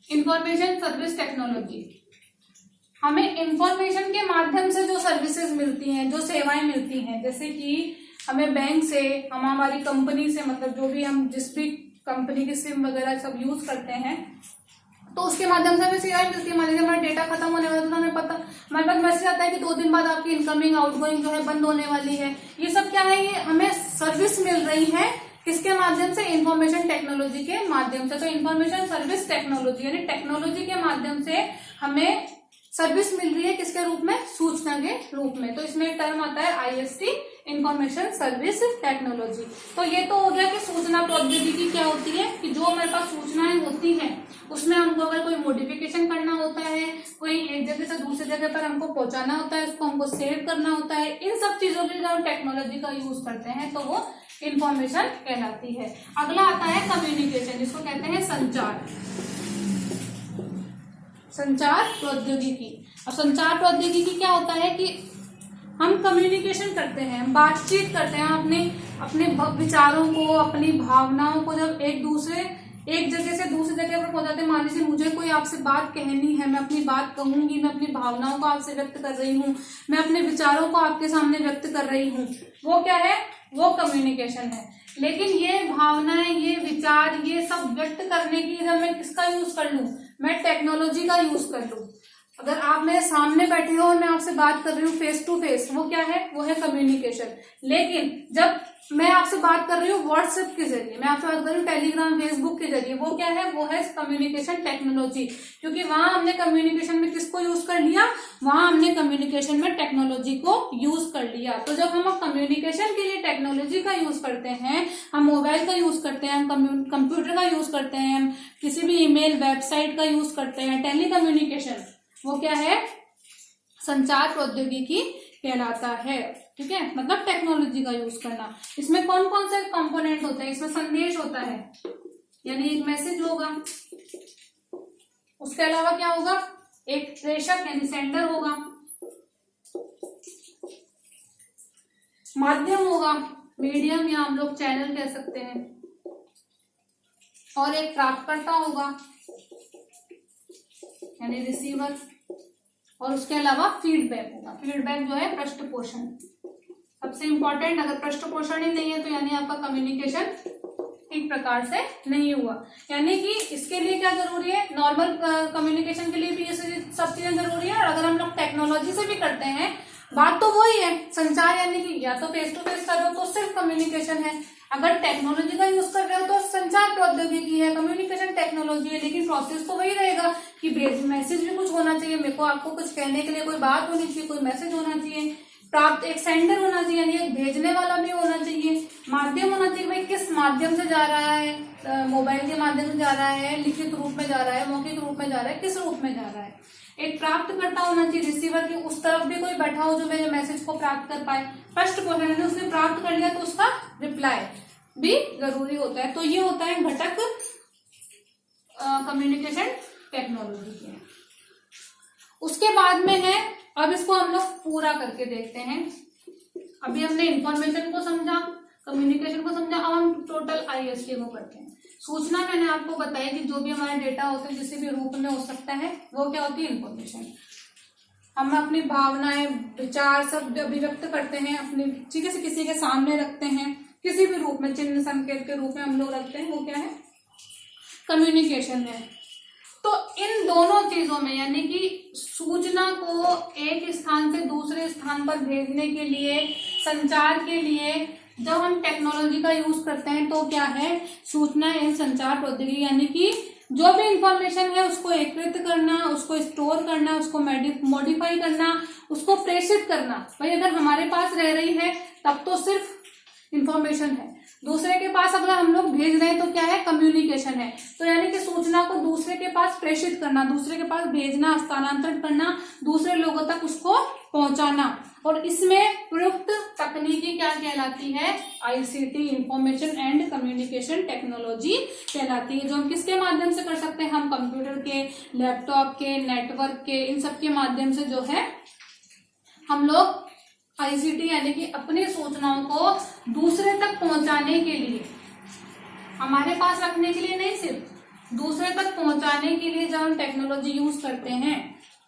इंफॉर्मेशन सर्विस टेक्नोलॉजी। हमें इंफॉर्मेशन के माध्यम से जो सर्विसेज मिलती हैं, जो सेवाएं मिलती हैं, जैसे कि हमें बैंक से, हम हमारी कंपनी से, मतलब जो भी हम जिस भी कंपनी की सिम वगैरह सब यूज करते हैं, तो उसके माध्यम से हमें सेवाएं मिलती है। मान लीजिए हमारा डेटा खत्म होने वाला है, तो हमें पता, हमारे पास मैसेज आता है कि 2 दिन बाद आपकी इनकमिंग आउटगोइंग जो है बंद होने वाली है। ये सब क्या है, ये हमें सर्विस मिल रही है, किसके माध्यम से, इंफॉर्मेशन टेक्नोलॉजी के माध्यम से। तो इंफॉर्मेशन सर्विस टेक्नोलॉजी यानी टेक्नोलॉजी के माध्यम से हमें सर्विस मिल रही है, किसके रूप में, सूचना के रूप में। तो इसमें टर्म आता है IST, इंफॉर्मेशन सर्विस टेक्नोलॉजी। तो ये तो हो गया कि सूचना प्रौद्योगिकी क्या होती है, कि जो हमारे पास सूचनाएं होती हैं उसमें हमको अगर कोई मॉडिफिकेशन करना होता है, कोई एक जगह से दूसरी जगह पर हमको पहुंचाना होता है, उसको हमको सेव करना होता है, इन सब चीजों के लिए हम टेक्नोलॉजी का यूज करते हैं, तो वो इंफॉर्मेशन कहलाती है। अगला आता है कम्युनिकेशन, जिसको कहते हैं संचार, संचार प्रौद्योगिकी। अब संचार प्रौद्योगिकी क्या होता है कि हम कम्युनिकेशन करते हैं, हम बातचीत करते हैं, अपने विचारों को, अपनी भावनाओं को जब एक जगह से दूसरी जगह पर पहुंचाते हैं। मान लीजिए मुझे कोई आपसे बात कहनी है, मैं अपनी बात कहूंगी, मैं अपनी भावनाओं को आपसे व्यक्त कर रही हूँ, मैं अपने विचारों को आपके सामने व्यक्त कर रही हूँ, वो क्या है, वो कम्युनिकेशन है। लेकिन ये भावनाएं, ये विचार, ये सब व्यक्त करने की जब मैं किसका यूज कर लूं, मैं टेक्नोलॉजी का यूज कर लूं। अगर आप मेरे सामने बैठे हो और मैं आपसे बात कर रही हूँ फेस टू फेस, वो क्या है, वो है कम्युनिकेशन। लेकिन जब मैं आपसे बात कर रही हूँ व्हाट्सएप के जरिए, मैं आपसे बात कर रही हूँ टेलीग्राम फेसबुक के जरिए, वो क्या है, वो है कम्युनिकेशन टेक्नोलॉजी। क्योंकि वहां हमने कम्युनिकेशन में किसको यूज कर लिया, वहां हमने कम्युनिकेशन में टेक्नोलॉजी को यूज कर लिया। तो जब हम कम्युनिकेशन के लिए टेक्नोलॉजी का यूज करते हैं, हम मोबाइल का यूज करते हैं, हम कंप्यूटर का यूज करते हैं, हम किसी भी ईमेल वेबसाइट का यूज करते हैं, टेलीकम्युनिकेशन, वो क्या है, संचार प्रौद्योगिकी कहलाता है। ठीक है, मतलब टेक्नोलॉजी का यूज करना। इसमें कौन कौन से कंपोनेंट होते हैं, इसमें संदेश होता है, यानी एक मैसेज होगा, उसके अलावा क्या होगा, एक प्रेषक यानी सेंडर होगा, माध्यम होगा, मीडियम या हम लोग चैनल कह सकते हैं, और एक प्राप्तकर्ता होगा यानी रिसीवर, और उसके अलावा फीडबैक होगा। फीडबैक जो है पृष्ठपोषण, सबसे इंपॉर्टेंट। अगर पृष्ठपोषण ही नहीं है तो यानी आपका कम्युनिकेशन ठीक प्रकार से नहीं हुआ। यानी कि इसके लिए क्या जरूरी है, नॉर्मल कम्युनिकेशन के लिए भी ये सब चीजें जरूरी है। और अगर हम लोग टेक्नोलॉजी से भी करते हैं, बात तो वही है, संचार यानी कि या तो फेस टू फेस कर रहे हो तो सिर्फ कम्युनिकेशन है, अगर टेक्नोलॉजी का यूज कर रहे हो तो संचार प्रौद्योगिकी है, कम्युनिकेशन टेक्नोलॉजी है। लेकिन प्रोसेस तो वही रहेगा कि मैसेज भी कुछ होना चाहिए, मेरे को आपको कुछ कहने के लिए कोई बात होनी चाहिए, कोई मैसेज होना चाहिए, प्राप्त एक सेंडर होना चाहिए यानी एक भेजने वाला भी होना चाहिए, माध्यम होना चाहिए, भाई किस माध्यम से जा रहा है, मोबाइल के माध्यम से जा रहा है, लिखित रूप में जा रहा है, मौखिक रूप में जा रहा है, किस रूप में जा रहा है। एक प्राप्तकर्ता होना चाहिए, रिसीवर की उस तरफ भी कोई बैठा हो जो मेरे मैसेज को प्राप्त कर पाए। पृष्ठपोषण ने उसने प्राप्त कर लिया तो उसका रिप्लाई भी जरूरी होता है। तो ये होता है घटक कम्युनिकेशन टेक्नोलॉजी के। उसके बाद में है, अब इसको हम लोग पूरा करके देखते हैं। अभी हमने इंफॉर्मेशन को समझा, कम्युनिकेशन को समझा, अब हम टोटल आईएसटी को करते हैं। सूचना मैंने आपको बताया कि जो भी हमारे डेटा होते हैं, किसी भी रूप में हो सकता है, वो क्या होती है, इंफॉर्मेशन। हम अपनी भावनाएं, विचार सब अभिव्यक्त करते हैं, अपनी चीजें से किसी के सामने रखते हैं, किसी भी रूप में, चिन्ह संकेत के रूप में हम लोग रखते हैं, वो क्या है, कम्युनिकेशन है। तो इन दोनों चीजों में यानी कि सूचना को एक स्थान से दूसरे स्थान पर भेजने के लिए, संचार के लिए जब हम टेक्नोलॉजी का यूज करते हैं तो क्या है, सूचना एवं संचार प्रौद्योगिकी, यानी कि जो भी इंफॉर्मेशन है उसको एकत्रित करना, उसको स्टोर करना, उसको मॉडिफाई करना, उसको प्रेषित करना। भाई अगर हमारे पास रह रही है तब तो सिर्फ इंफॉर्मेशन है, दूसरे के पास अगर हम लोग भेज रहे हैं तो क्या है, कम्युनिकेशन है। तो यानी कि सूचना को दूसरे के पास प्रेषित करना, दूसरे के पास भेजना, हस्तांतरित करना, दूसरे लोगों तक उसको पहुंचाना। और इसमें प्रयुक्त तकनीकी क्या कहलाती है, ICT, information and communication technology कहलाती है। जो हम किसके माध्यम से कर सकते हैं, हम कंप्यूटर के, लैपटॉप के, नेटवर्क के, इन सब के माध्यम से जो है हम लोग आईसीटी यानी कि अपनी सूचनाओं को दूसरे तक पहुंचाने के लिए, हमारे पास रखने के लिए नहीं, सिर्फ दूसरे तक पहुंचाने के लिए जब हम टेक्नोलॉजी यूज करते हैं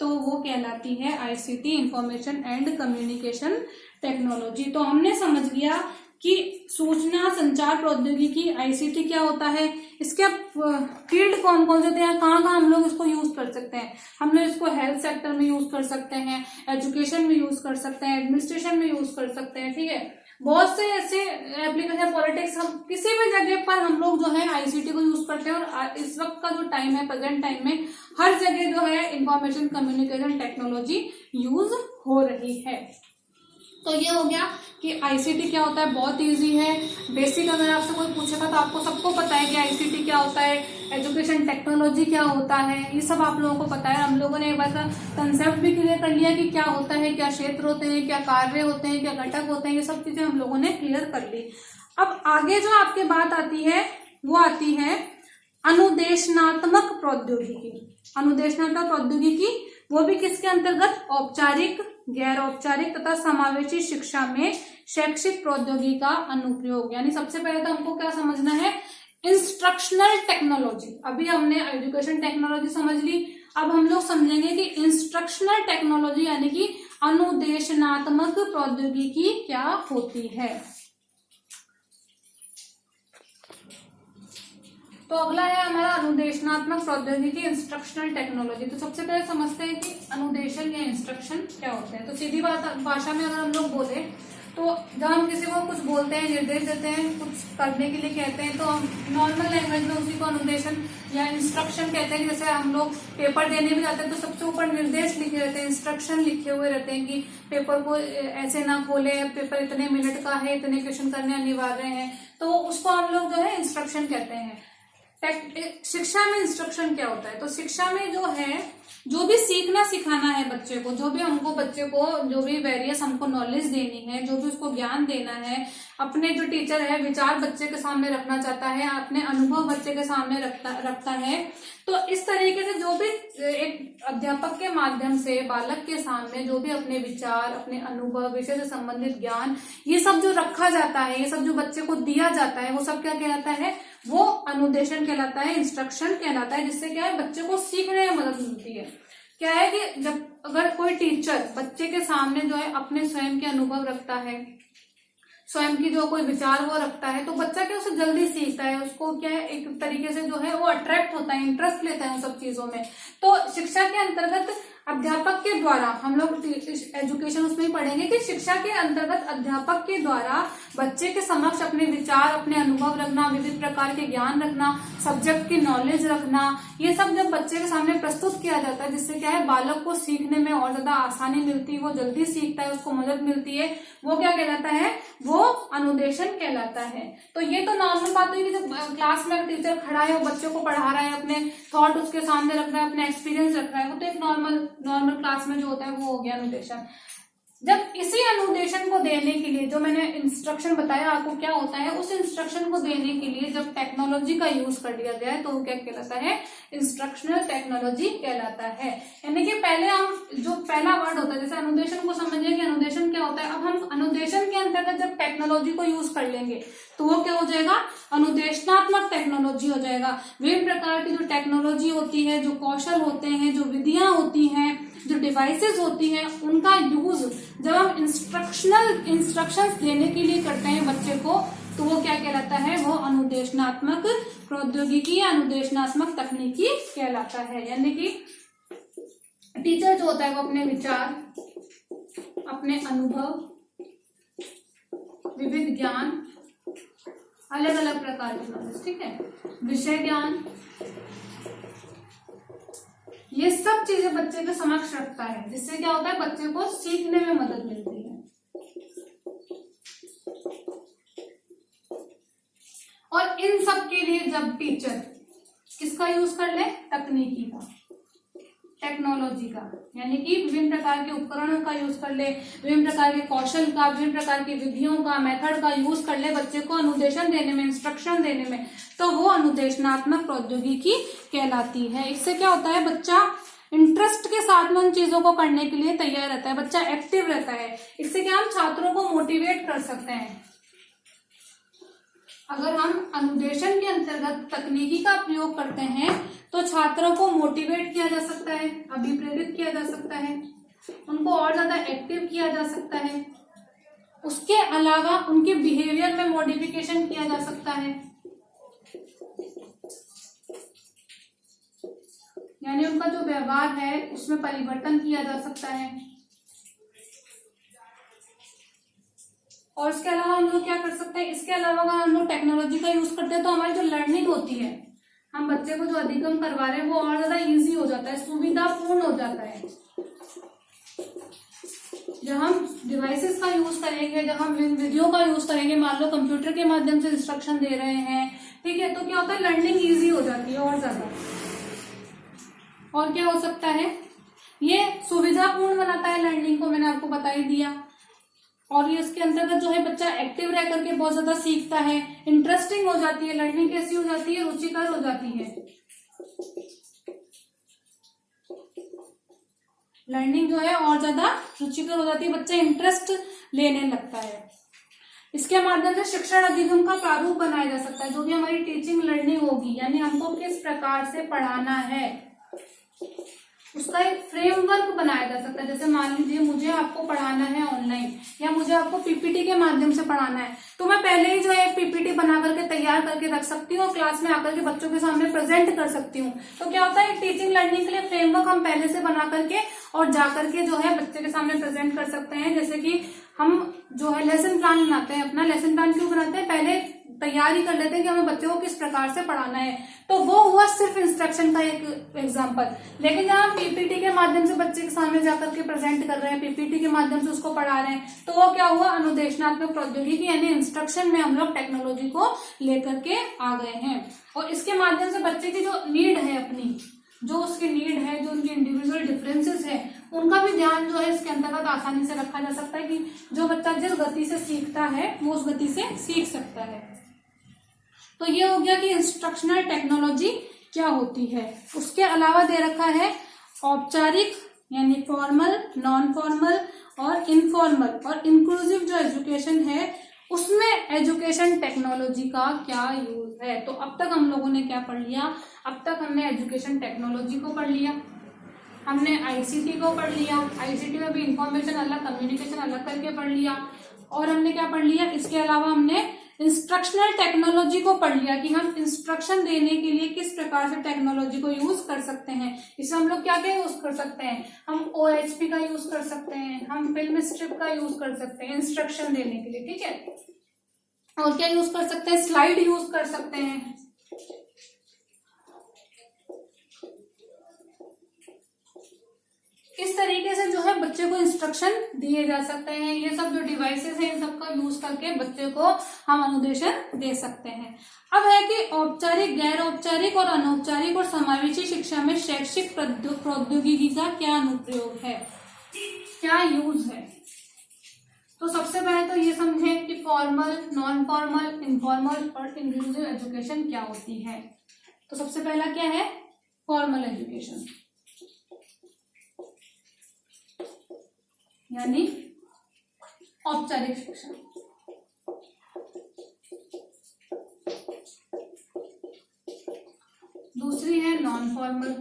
तो वो कहलाती है ICT, information and communication technology. तो हमने समझ लिया कि सूचना संचार प्रौद्योगिकी, आईसीटी क्या होता है, इसके फील्ड कौन कौन से थे, कहाँ कहाँ हम लोग इसको यूज कर सकते हैं। हम लोग इसको हेल्थ सेक्टर में यूज कर सकते हैं, एजुकेशन में यूज कर सकते हैं, एडमिनिस्ट्रेशन में यूज कर सकते हैं। ठीक है, बहुत से ऐसे एप्लीकेशन, पॉलिटिक्स, हम किसी भी जगह पर हम लोग जो है आईसीटी को यूज करते हैं। और इस वक्त का जो टाइम है, प्रेजेंट टाइम में हर जगह जो है इंफॉर्मेशन कम्युनिकेशन टेक्नोलॉजी यूज हो रही है। तो ये हो गया कि आईसीटी क्या होता है, बहुत इजी है, बेसिक। अगर आपसे कोई पूछेगा तो आपको सबको पता है कि आईसीटी क्या होता है, एजुकेशन टेक्नोलॉजी क्या होता है, ये सब आप लोगों को पता है। हम लोगों ने एक बार का कंसेप्ट भी क्लियर कर लिया कि क्या होता है, क्या क्षेत्र होते हैं, क्या कार्य होते हैं, क्या घटक होते हैं, ये सब चीजें हम लोगों ने क्लियर कर ली। अब आगे जो आपके बात आती है वो आती है अनुदेशनात्मक प्रौद्योगिकी। अनुदेशनात्मक प्रौद्योगिकी वो भी किसके अंतर्गत, औपचारिक, गैर औपचारिक तथा समावेशी शिक्षा में शैक्षिक प्रौद्योगिकी का अनुप्रयोग। यानी सबसे पहले तो हमको क्या समझना है, इंस्ट्रक्शनल टेक्नोलॉजी। अभी हमने एजुकेशन टेक्नोलॉजी समझ ली, अब हम लोग समझेंगे कि इंस्ट्रक्शनल टेक्नोलॉजी यानी कि अनुदेशनात्मक प्रौद्योगिकी क्या होती है। तो अगला है हमारा अनुदेशनात्मक प्रौद्योगिकी, इंस्ट्रक्शनल टेक्नोलॉजी। तो सबसे पहले समझते हैं कि अनुदेशन या इंस्ट्रक्शन क्या होता है। तो सीधी भाषा में अगर हम लोग बोले तो जब हम किसी को कुछ बोलते हैं, निर्देश देते हैं, कुछ करने के लिए कहते हैं, तो हम नॉर्मल लैंग्वेज में उसी को अनुदेशन या इंस्ट्रक्शन कहते हैं। जैसे हम लोग पेपर देने भी जाते हैं तो सबसे ऊपर निर्देश लिखे रहते हैं, इंस्ट्रक्शन लिखे हुए रहते हैं कि पेपर को ऐसे ना खोले, पेपर इतने मिनट का है, इतने क्वेश्चन करने अनिवार्य हैं, तो उसको हम लोग जो है इंस्ट्रक्शन कहते हैं। शिक्षा में इंस्ट्रक्शन क्या होता है? तो शिक्षा में जो है, जो भी सीखना सिखाना है बच्चे को, जो भी हमको बच्चे को जो भी वेरियस हमको नॉलेज देनी है, जो भी उसको ज्ञान देना है, अपने जो टीचर है विचार बच्चे के सामने रखना चाहता है, अपने अनुभव बच्चे के सामने रखता है, तो इस तरीके से जो भी एक अध्यापक के माध्यम से बालक के सामने जो भी अपने विचार, अपने अनुभव, विषय से संबंधित ज्ञान, ये सब जो रखा जाता है, ये सब जो बच्चे को दिया जाता है, वो सब क्या कहलाता है? वो अनुदेशन कहलाता है, इंस्ट्रक्शन कहलाता है, जिससे क्या है बच्चे को सीखने में मदद मिलती है। क्या है कि जब अगर कोई टीचर बच्चे के सामने जो है अपने स्वयं के अनुभव रखता है, स्वयं की जो कोई विचार वो रखता है, तो बच्चा क्या उसे जल्दी सीखता है, उसको क्या है एक तरीके से जो है वो अट्रैक्ट होता है, इंटरेस्ट लेता है उन सब चीजों में। तो शिक्षा के अंतर्गत अध्यापक के द्वारा, हम लोग एजुकेशन उसमें ही पढ़ेंगे कि शिक्षा के अंतर्गत अध्यापक के द्वारा बच्चे के समक्ष अपने विचार, अपने अनुभव रखना, विविध प्रकार के ज्ञान रखना, सब्जेक्ट की नॉलेज रखना, ये सब जब बच्चे के सामने प्रस्तुत किया जाता है, जिससे क्या है बालक को सीखने में और ज्यादा आसानी मिलती है, वो जल्दी सीखता है, उसको मदद मिलती है, वो क्या कहलाता है? वो अनुदेशन कहलाता है। तो ये तो नॉर्मल बात हुई कि जब क्लास में टीचर खड़ा है, वो बच्चों को पढ़ा रहा है, अपने थॉट उसके सामने रख रहा है, अपना एक्सपीरियंस रख रहा है, वो तो एक नॉर्मल क्लास में जो होता है वो हो गया अनुदेशन। जब इसी अनुदेशन को देने के लिए, जो मैंने इंस्ट्रक्शन बताया आपको क्या होता है, उस इंस्ट्रक्शन को देने के लिए जब टेक्नोलॉजी का यूज कर लिया गया है, तो वो क्या कहलाता है? इंस्ट्रक्शनल टेक्नोलॉजी कहलाता है। यानी कि पहले हम जो पहला वर्ड होता है, जैसे अनुदेशन को समझिए कि अनुदेशन क्या होता है, अब हम अनुदेशन के अंतर्गत जब टेक्नोलॉजी को यूज कर लेंगे तो वो क्या हो जाएगा? अनुदेशनात्मक टेक्नोलॉजी हो जाएगा। विभिन्न प्रकार की जो टेक्नोलॉजी होती है, जो कौशल होते हैं, जो विधियां होती हैं, जो डिवाइसेस होती हैं, उनका यूज जब हम इंस्ट्रक्शंस देने के लिए करते हैं बच्चे को, तो वो क्या कहलाता है? वो अनुदेशनात्मक प्रौद्योगिकी या अनुदेशनात्मक तकनीकी कहलाता है। यानी कि टीचर जो होता है वो अपने विचार, अपने अनुभव, विविध ज्ञान, अलग अलग प्रकार की नॉलेज, ठीक है, विषय ज्ञान, ये सब चीजें बच्चे के समक्ष रखता है, जिससे क्या होता है? बच्चे को सीखने में मदद मिलती है। और इन सब के लिए जब टीचर किसका यूज कर ले? तकनीकी का, टेक्नोलॉजी का, यानी कि विभिन्न प्रकार के उपकरणों का यूज कर ले, विभिन्न प्रकार के कौशल का, विभिन्न प्रकार की विधियों का, मेथड का यूज कर ले बच्चे को अनुदेशन देने में, इंस्ट्रक्शन देने में, तो वो अनुदेशनात्मक प्रौद्योगिकी कहलाती है। इससे क्या होता है? बच्चा इंटरेस्ट के साथ में उन चीजों को करने के लिए तैयार रहता है, बच्चा एक्टिव रहता है। इससे क्या हम छात्रों को मोटिवेट कर सकते हैं। अगर हम अनुदेशन के अंतर्गत तकनीकी का प्रयोग करते हैं तो छात्रों को मोटिवेट किया जा सकता है, अभिप्रेरित किया जा सकता है, उनको और ज्यादा एक्टिव किया जा सकता है। उसके अलावा उनके बिहेवियर में मॉडिफिकेशन किया जा सकता है, यानी उनका जो व्यवहार है उसमें परिवर्तन किया जा सकता है। और इसके अलावा हम लोग क्या कर सकते हैं? इसके अलावा अगर हम लोग टेक्नोलॉजी का यूज करते हैं तो हमारी जो लर्निंग होती है, हम बच्चे को जो अधिगम करवा रहे हैं वो और ज्यादा इजी हो जाता है, सुविधापूर्ण हो जाता है। जब हम डिवाइसेस का यूज करेंगे, जब हम विधियों का यूज करेंगे, मान लो कंप्यूटर के माध्यम से इंस्ट्रक्शन दे रहे हैं, ठीक है, तो क्या होता है? लर्निंग इजी हो जाती है और ज्यादा। और क्या हो सकता है? ये सुविधापूर्ण बनाता है लर्निंग को, मैंने आपको बता ही दिया। और ये इसके अंतर्गत जो है बच्चा एक्टिव रह करके बहुत ज्यादा सीखता है, इंटरेस्टिंग हो जाती है, लर्निंग कैसी हो जाती है? रुचिकर हो जाती है। लर्निंग जो है और ज्यादा रुचिकर हो जाती है, बच्चा इंटरेस्ट लेने लगता है। इसके माध्यम से शिक्षण अधिगम का प्रारूप बनाया जा सकता है। जो भी हमारी टीचिंग लर्निंग होगी, यानी हमको किस प्रकार से पढ़ाना है, उसका एक फ्रेमवर्क बनाया जा सकता है। जैसे मान लीजिए मुझे आपको पढ़ाना है ऑनलाइन, या मुझे आपको पीपीटी के माध्यम से पढ़ाना है, तो मैं पहले ही जो है पीपीटी बना करके तैयार करके रख सकती हूँ और क्लास में आकर के बच्चों के सामने प्रेजेंट कर सकती हूँ। तो क्या होता है? टीचिंग लर्निंग के लिए फ्रेमवर्क हम पहले से बना करके और जा करके जो है बच्चे के सामने प्रेजेंट कर सकते हैं। जैसे कि हम जो है लेसन प्लान बनाते हैं। अपना लेसन प्लान क्यों बनाते हैं, पहले तैयारी कर लेते हैं कि हमें बच्चों को किस प्रकार से पढ़ाना है। तो वो हुआ सिर्फ इंस्ट्रक्शन का एक एग्जांपल। लेकिन जब हम पीपीटी के माध्यम से बच्चे के सामने जाकर के प्रेजेंट कर रहे हैं, पीपीटी के माध्यम से उसको पढ़ा रहे हैं, तो वो क्या हुआ, अनुदेशनात्मक प्रौद्योगिकी यानी इंस्ट्रक्शन में हम लोग टेक्नोलॉजी को लेकर के आ गए हैं। और इसके माध्यम से बच्चे की जो नीड है, अपनी जो उसकी नीड है, जो उनकी इंडिविजुअल डिफरेंसेस है, उनका भी ध्यान जो है इसके अंतर्गत आसानी से रखा जा सकता है कि जो बच्चा जिस गति से सीखता है वो उस गति से सीख सकता है। तो ये हो गया कि इंस्ट्रक्शनल टेक्नोलॉजी क्या होती है। उसके अलावा दे रखा है औपचारिक यानी फॉर्मल, नॉन फॉर्मल और इनफॉर्मल और इंक्लूसिव जो एजुकेशन है उसमें एजुकेशन टेक्नोलॉजी का क्या यूज है। तो अब तक हम लोगों ने क्या पढ़ लिया, अब तक हमने एजुकेशन टेक्नोलॉजी को पढ़ लिया, हमने आईसीटी को पढ़ लिया, आईसीटी में भी इंफॉर्मेशन अलग, कम्युनिकेशन अलग करके पढ़ लिया, और हमने क्या पढ़ लिया, इसके अलावा हमने इंस्ट्रक्शनल टेक्नोलॉजी को पढ़ लिया कि हम इंस्ट्रक्शन देने के लिए किस प्रकार से टेक्नोलॉजी को यूज कर सकते हैं। इसमें हम लोग क्या क्या यूज कर सकते हैं, हम OHP का यूज कर सकते हैं, हम फिल्म स्ट्रिप का यूज कर सकते हैं इंस्ट्रक्शन देने के लिए, ठीक है। और क्या यूज कर सकते हैं, स्लाइड यूज कर सकते हैं। इस तरीके से जो है बच्चे को इंस्ट्रक्शन दिए जा सकते हैं। ये सब जो डिवाइसेस हैं इन सब का यूज करके बच्चे को हम अनुदेशन दे सकते हैं। अब है कि औपचारिक, गैर औपचारिक और अनौपचारिक और समावेशी शिक्षा में शैक्षिक प्रौद्योगिकी का क्या अनुप्रयोग है, क्या यूज है। तो सबसे पहले तो ये समझें कि फॉर्मल, नॉन फॉर्मल, इनफॉर्मल और इंक्लूसिव एजुकेशन क्या होती है। तो सबसे पहला क्या है, फॉर्मल एजुकेशन यानी औपचारिक शिक्षा। दूसरी है नॉन फॉर्मल,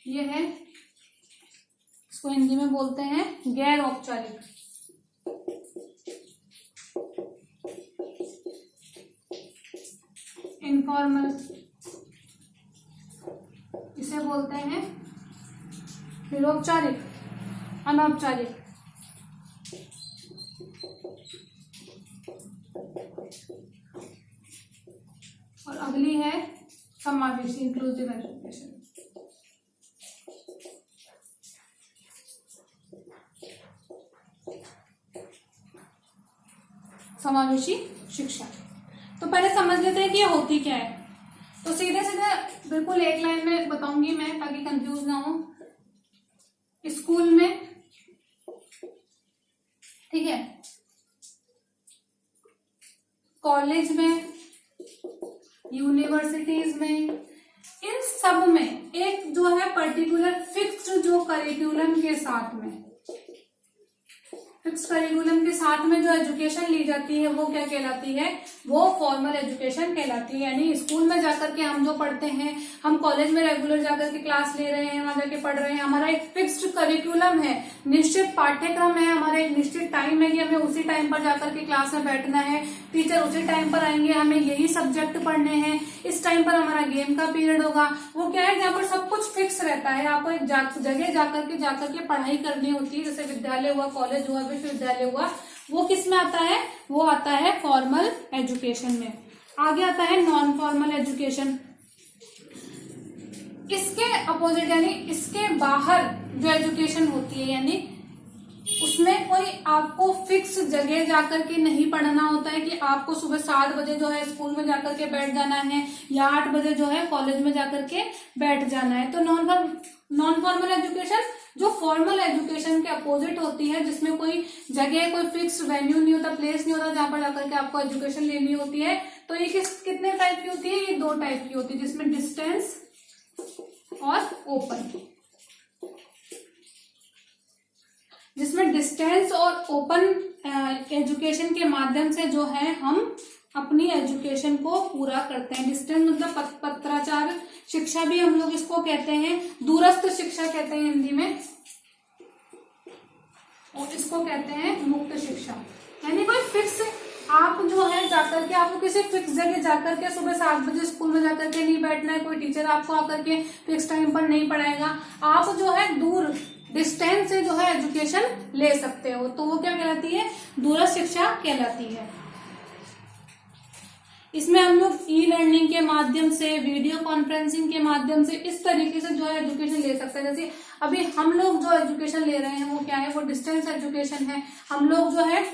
ये है, इसको हिंदी में बोलते हैं गैर औपचारिक। इनफॉर्मल, इसे बोलते हैं निरौपचारिक, अनौपचारिक। और अगली है समावेशी, इंक्लूसिव एजुकेशन। समावेशी शिक्षा। तो पहले समझ लेते हैं कि ये होती क्या है। तो सीधे सीधे बिल्कुल एक लाइन में बताऊंगी मैं ताकि कंफ्यूज ना हो। स्कूल में, ठीक है, कॉलेज में, यूनिवर्सिटीज में, इन सब में एक जो है पर्टिकुलर फिक्स्ड जो करिकुलम के साथ में, फिक्स करिकुलम के साथ में जो एजुकेशन ली जाती है वो क्या कहलाती है, वो फॉर्मल एजुकेशन कहलाती है। यानी स्कूल में जाकर के हम जो पढ़ते हैं, हम कॉलेज में रेगुलर जाकर के क्लास ले रहे हैं, वहां जाके पढ़ रहे हैं, हमारा एक फिक्स्ड करिकुलम है, निश्चित पाठ्यक्रम है, हमारा एक निश्चित टाइम है कि हमें उसी टाइम पर जाकर के क्लास में बैठना है, टीचर उसी टाइम पर आएंगे, हमें यही सब्जेक्ट पढ़ने हैं, इस टाइम पर हमारा गेम का पीरियड होगा। वो क्या है, जहाँ पर सब कुछ फिक्स रहता है, आपको एक जगह जाकर के पढ़ाई करनी होती है, जैसे विद्यालय हुआ, कॉलेज हुआ, विश्वविद्यालय हुआ। वो किस में आता है, वो आता है फॉर्मल एजुकेशन में। आगे आता है नॉन फॉर्मल एजुकेशन। इसके अपोजिट यानी इसके बाहर जो एजुकेशन होती है, यानी उसमें कोई आपको फिक्स जगह जाकर के नहीं पढ़ना होता है कि आपको सुबह 7 बजे जो है स्कूल में जाकर के बैठ जाना है या 8 बजे जो है कॉलेज में जाकर के बैठ जाना है। तो नॉन फॉर्मल एजुकेशन जो फॉर्मल एजुकेशन के अपोजिट होती है, जिसमें कोई जगह, कोई फिक्स वेन्यू नहीं होता, प्लेस नहीं होता जहां पर जाकर के आपको एजुकेशन लेनी होती है। तो ये कितने टाइप की होती है, ये 2 टाइप की होती है, जिसमें डिस्टेंस और ओपन। जिसमें डिस्टेंस और ओपन एजुकेशन के माध्यम से जो है हम अपनी एजुकेशन को पूरा करते हैं। डिस्टेंस मतलब पत्राचार शिक्षा भी हम लोग इसको कहते हैं, दूरस्थ शिक्षा कहते हैं हिंदी में, और इसको कहते हैं मुक्त शिक्षा। यानी कोई फिक्स आप जो है जाकर के, आपको किसी फिक्स जगह जाकर के सुबह 7 बजे स्कूल में जाकर के नहीं बैठना है, कोई टीचर आपको आकर के फिक्स टाइम पर नहीं पढ़ाएगा। आप जो है दूर डिस्टेंस से जो है एजुकेशन ले सकते हो, तो वो क्या कहलाती है, दूरस्थ शिक्षा कहलाती है। इसमें हम लोग ई लर्निंग के माध्यम से, वीडियो कॉन्फ्रेंसिंग के माध्यम से इस तरीके से जो है एजुकेशन ले सकते हैं। जैसे अभी हम लोग जो एजुकेशन ले रहे हैं वो क्या है, वो डिस्टेंस एजुकेशन है। हम लोग जो है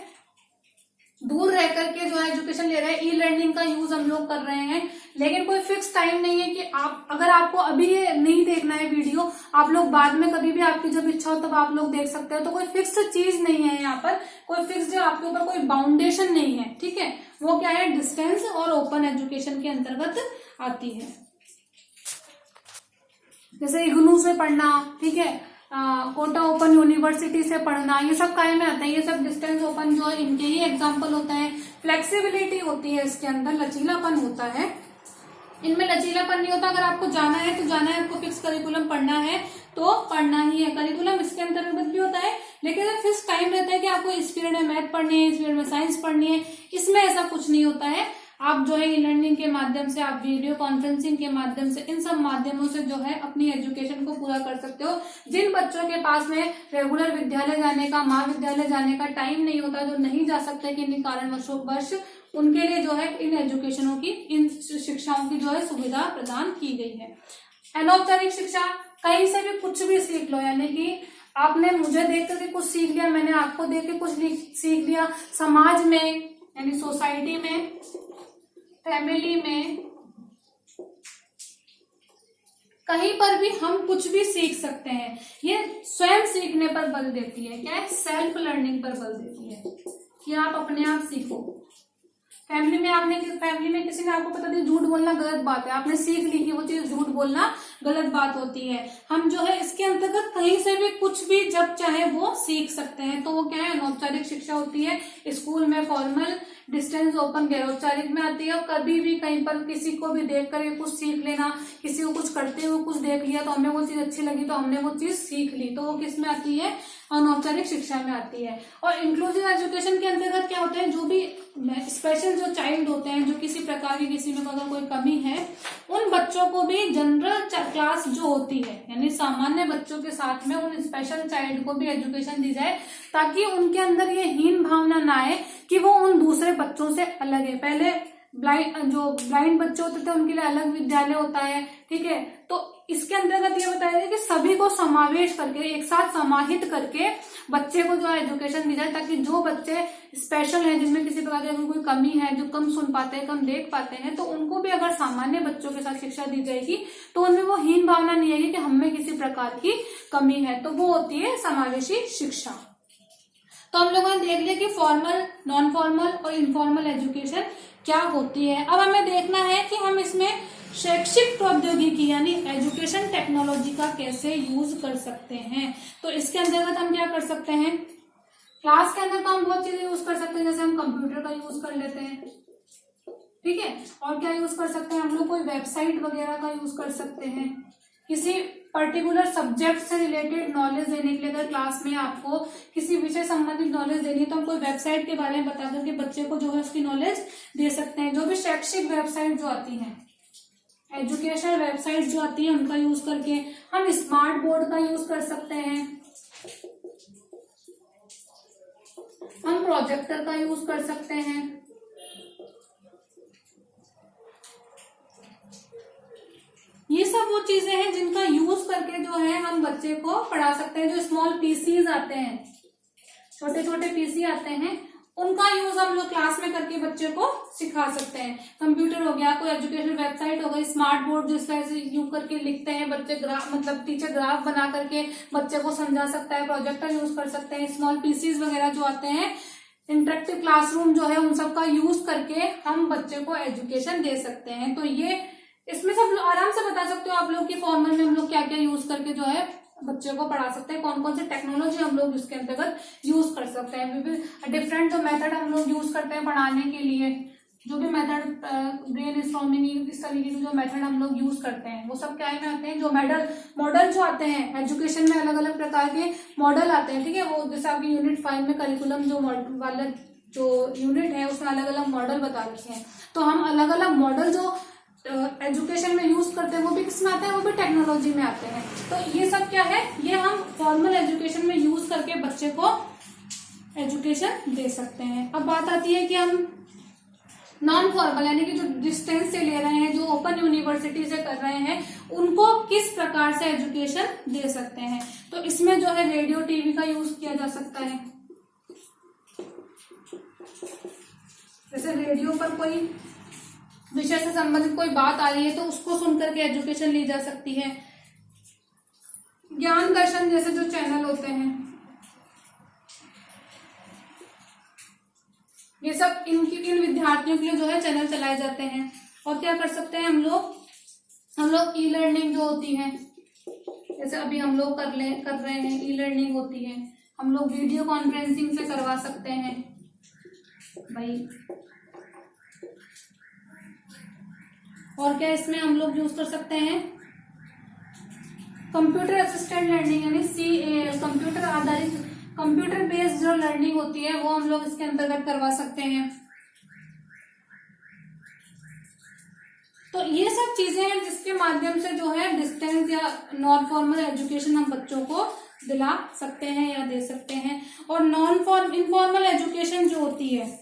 दूर रह करके जो है एजुकेशन ले रहे हैं, ई लर्निंग का यूज हम लोग कर रहे हैं, लेकिन कोई फिक्स टाइम नहीं है कि आप, अगर आपको अभी ये नहीं देखना है वीडियो, आप लोग बाद में कभी भी आपकी जब इच्छा हो तब आप लोग देख सकते हो। तो कोई फिक्स चीज नहीं है यहाँ पर, कोई फिक्स जो आपके ऊपर कोई बाउंडेशन नहीं है, ठीक है। वो क्या है, डिस्टेंस और ओपन एजुकेशन के अंतर्गत आती है। जैसे इग्नू से पढ़ना, ठीक है, कोटा ओपन यूनिवर्सिटी से पढ़ना, ये सब काय में आता है, ये सब डिस्टेंस ओपन जो है इनके ही एग्जाम्पल होता है। फ्लेक्सिबिलिटी होती है इसके अंदर, लचीलापन होता है। इनमें लचीलापन नहीं होता, अगर आपको जाना है तो जाना है, आपको फिक्स करिकुलम पढ़ना है तो पढ़ना ही है। करिकुलम इसके अंतर्गत भी होता है, लेकिन अगर फिक्स टाइम रहता है कि आपको इस पीरियड में मैथ पढ़नी है, इस पीरियड में साइंस पढ़नी है, इसमें ऐसा कुछ नहीं होता है। आप जो है ई लर्निंग के माध्यम से, आप वीडियो कॉन्फ्रेंसिंग के माध्यम से, इन सब माध्यमों से जो है अपनी एजुकेशन को पूरा कर सकते हो। जिन बच्चों के पास में रेगुलर विद्यालय जाने का, महाविद्यालय जाने का टाइम नहीं होता, जो नहीं जा सकते किन्हीं कारणवश, उनके लिए जो है इन एजुकेशनों की, इन शिक्षाओं की जो है सुविधा प्रदान की गई है। अनौपचारिक शिक्षा, कहीं से भी कुछ भी सीख लो, यानी कि आपने मुझे देख करके कुछ सीख लिया, मैंने आपको देख के कुछ सीख लिया। समाज में यानी सोसाइटी में, फैमिली में, कहीं पर भी हम कुछ भी सीख सकते हैं। ये स्वयं सीखने पर बल देती है, क्या है, सेल्फ लर्निंग पर बल देती है कि आप अपने आप सीखो। फैमिली में किसी ने आपको बता दिया झूठ बोलना गलत बात है, आपने सीख ली कि वो चीज झूठ बोलना गलत बात होती है। हम जो है इसके अंतर्गत कहीं से भी कुछ भी जब चाहे वो सीख सकते हैं, तो वो क्या है, अनौपचारिक शिक्षा होती है। स्कूल में फॉर्मल, डिस्टेंस ओपन गैर औपचारिक में आती है। और कभी भी कहीं पर किसी को भी देख कर कुछ सीख लेना, किसी को कुछ करते हुए कुछ देख लिया तो हमें वो चीज अच्छी लगी तो हमने वो चीज सीख ली, तो वो किस में आती है, अनौपचारिक शिक्षा में आती है। और इंक्लूसिव एजुकेशन के अंतर्गत क्या होता है, जो भी स्पेशल जो चाइल्ड होते हैं, जो किसी प्रकार की, किसी में अगर कोई कमी है, उन बच्चों को भी जनरल क्लास जो होती है, यानी सामान्य बच्चों के साथ में उन स्पेशल चाइल्ड को भी एजुकेशन दी जाए, ताकि उनके अंदर ये हीन भावना ना आए कि वो उन दूसरे बच्चों से अलग है। पहले ब्लाइंड बच्चे होते थे उनके लिए अलग विद्यालय होता है, ठीक है। तो इसके अंतर्गत ये बताया जाए कि सभी को समावेश करके, एक साथ समाहित करके बच्चे को जो है एजुकेशन दी जाए, ताकि जो बच्चे स्पेशल हैं, जिनमें किसी प्रकार की कोई कमी है, जो कम सुन पाते हैं, कम देख पाते हैं, तो उनको भी अगर सामान्य बच्चों के साथ शिक्षा दी जाएगी तो उनमें वो हीन भावना नहीं आएगी कि हमें किसी प्रकार की कमी है। तो वो होती है समावेशी शिक्षा। तो हम लोगों ने देख लिया कि फॉर्मल, नॉन फॉर्मल और इनफॉर्मल एजुकेशन क्या होती है। अब हमें देखना है कि हम इसमें शैक्षिक प्रौद्योगिकी यानी एजुकेशन टेक्नोलॉजी का कैसे यूज कर सकते हैं। तो इसके अंतर्गत हम क्या कर सकते हैं, क्लास के अंदर तो हम बहुत चीजें यूज कर सकते हैं, जैसे हम कंप्यूटर का यूज कर लेते हैं, ठीक है। और क्या यूज कर सकते हैं हम लोग, कोई वेबसाइट वगैरह का यूज कर सकते हैं। किसी पर्टिकुलर सब्जेक्ट से रिलेटेड नॉलेज देने के लिए, अगर क्लास में आपको किसी विषय संबंधित नॉलेज देनी है तो हम कोई वेबसाइट के बारे में बता करके बच्चे को जो है उसकी नॉलेज दे सकते हैं। जो भी शैक्षिक वेबसाइट जो आती है, एजुकेशनल वेबसाइट जो आती है, उनका यूज करके हम स्मार्ट बोर्ड का यूज कर सकते हैं, हम प्रोजेक्टर का यूज कर सकते हैं, ये सब वो चीजें हैं जिनका यूज करके जो है हम बच्चे को पढ़ा सकते हैं। जो स्मॉल पीसीज आते हैं, छोटे छोटे पीसी आते हैं, उनका यूज हम लोग क्लास में करके बच्चे को सिखा सकते हैं। कंप्यूटर हो गया, कोई एजुकेशनल वेबसाइट हो गई, स्मार्ट बोर्ड जिस तरह से यूज करके लिखते हैं बच्चे, ग्राफ मतलब टीचर ग्राफ बना करके बच्चे को समझा सकता है, प्रोजेक्टर यूज कर सकते हैं, स्मॉल पीसीज वगैरह जो आते हैं, इंटरेक्टिव क्लासरूम जो है, उन सब का यूज करके हम बच्चे को एजुकेशन दे सकते हैं। तो ये इसमें सब आराम से बता सकते हो आप लोग कि फॉर्मल में हम लोग क्या क्या यूज करके जो है बच्चे को पढ़ा सकते हैं, कौन कौन से टेक्नोलॉजी हम लोग इसके अंतर्गत यूज कर सकते हैं। डिफरेंट जो मेथड हम लोग यूज करते हैं पढ़ाने के लिए, जो भी मेथड, ब्रेन स्टॉर्मिंग, इस तरीके के जो मेथड हम लोग यूज करते हैं, वो सब क्या में आते हैं। जो मॉडल जो आते हैं एजुकेशन में, अलग अलग प्रकार के मॉडल आते हैं, ठीक है। वो जैसे आपकी यूनिट 5 में करिकुलम जो वाला जो यूनिट है उसमें अलग अलग मॉडल बता रखे हैं, तो हम अलग अलग मॉडल जो एजुकेशन में यूज करते हैं वो भी किस में आते हैं, वो भी टेक्नोलॉजी में आते हैं। तो ये सब क्या है, ये हम फॉर्मल एजुकेशन में यूज करके बच्चे को एजुकेशन दे सकते हैं। अब बात आती है कि हम नॉन फॉर्मल यानी कि जो डिस्टेंस से ले रहे हैं, जो ओपन यूनिवर्सिटी से कर रहे हैं, उनको किस प्रकार से एजुकेशन दे सकते हैं। तो इसमें जो है रेडियो टीवी का यूज किया जा सकता है। जैसे रेडियो पर कोई विषय से संबंधित कोई बात आ रही है तो उसको सुनकर के एजुकेशन ली जा सकती है। ज्ञान दर्शन जैसे जो चैनल होते हैं, ये सब इन विद्यार्थियों के लिए जो है चैनल चलाए जाते हैं। और क्या कर सकते हैं हम लोग ई लर्निंग जो होती है, जैसे अभी हम लोग कर रहे हैं, ई लर्निंग होती है, हम लोग वीडियो कॉन्फ्रेंसिंग से करवा सकते हैं भाई। और क्या इसमें हम लोग यूज कर सकते हैं, कंप्यूटर असिस्टेंट लर्निंग यानी कंप्यूटर आधारित, कंप्यूटर बेस्ड जो लर्निंग होती है वो हम लोग इसके अंतर्गत करवा सकते हैं। तो ये सब चीजें हैं जिसके माध्यम से जो है डिस्टेंस या नॉन फॉर्मल एजुकेशन हम बच्चों को दिला सकते हैं या दे सकते हैं। और इनफॉर्मल एजुकेशन जो होती है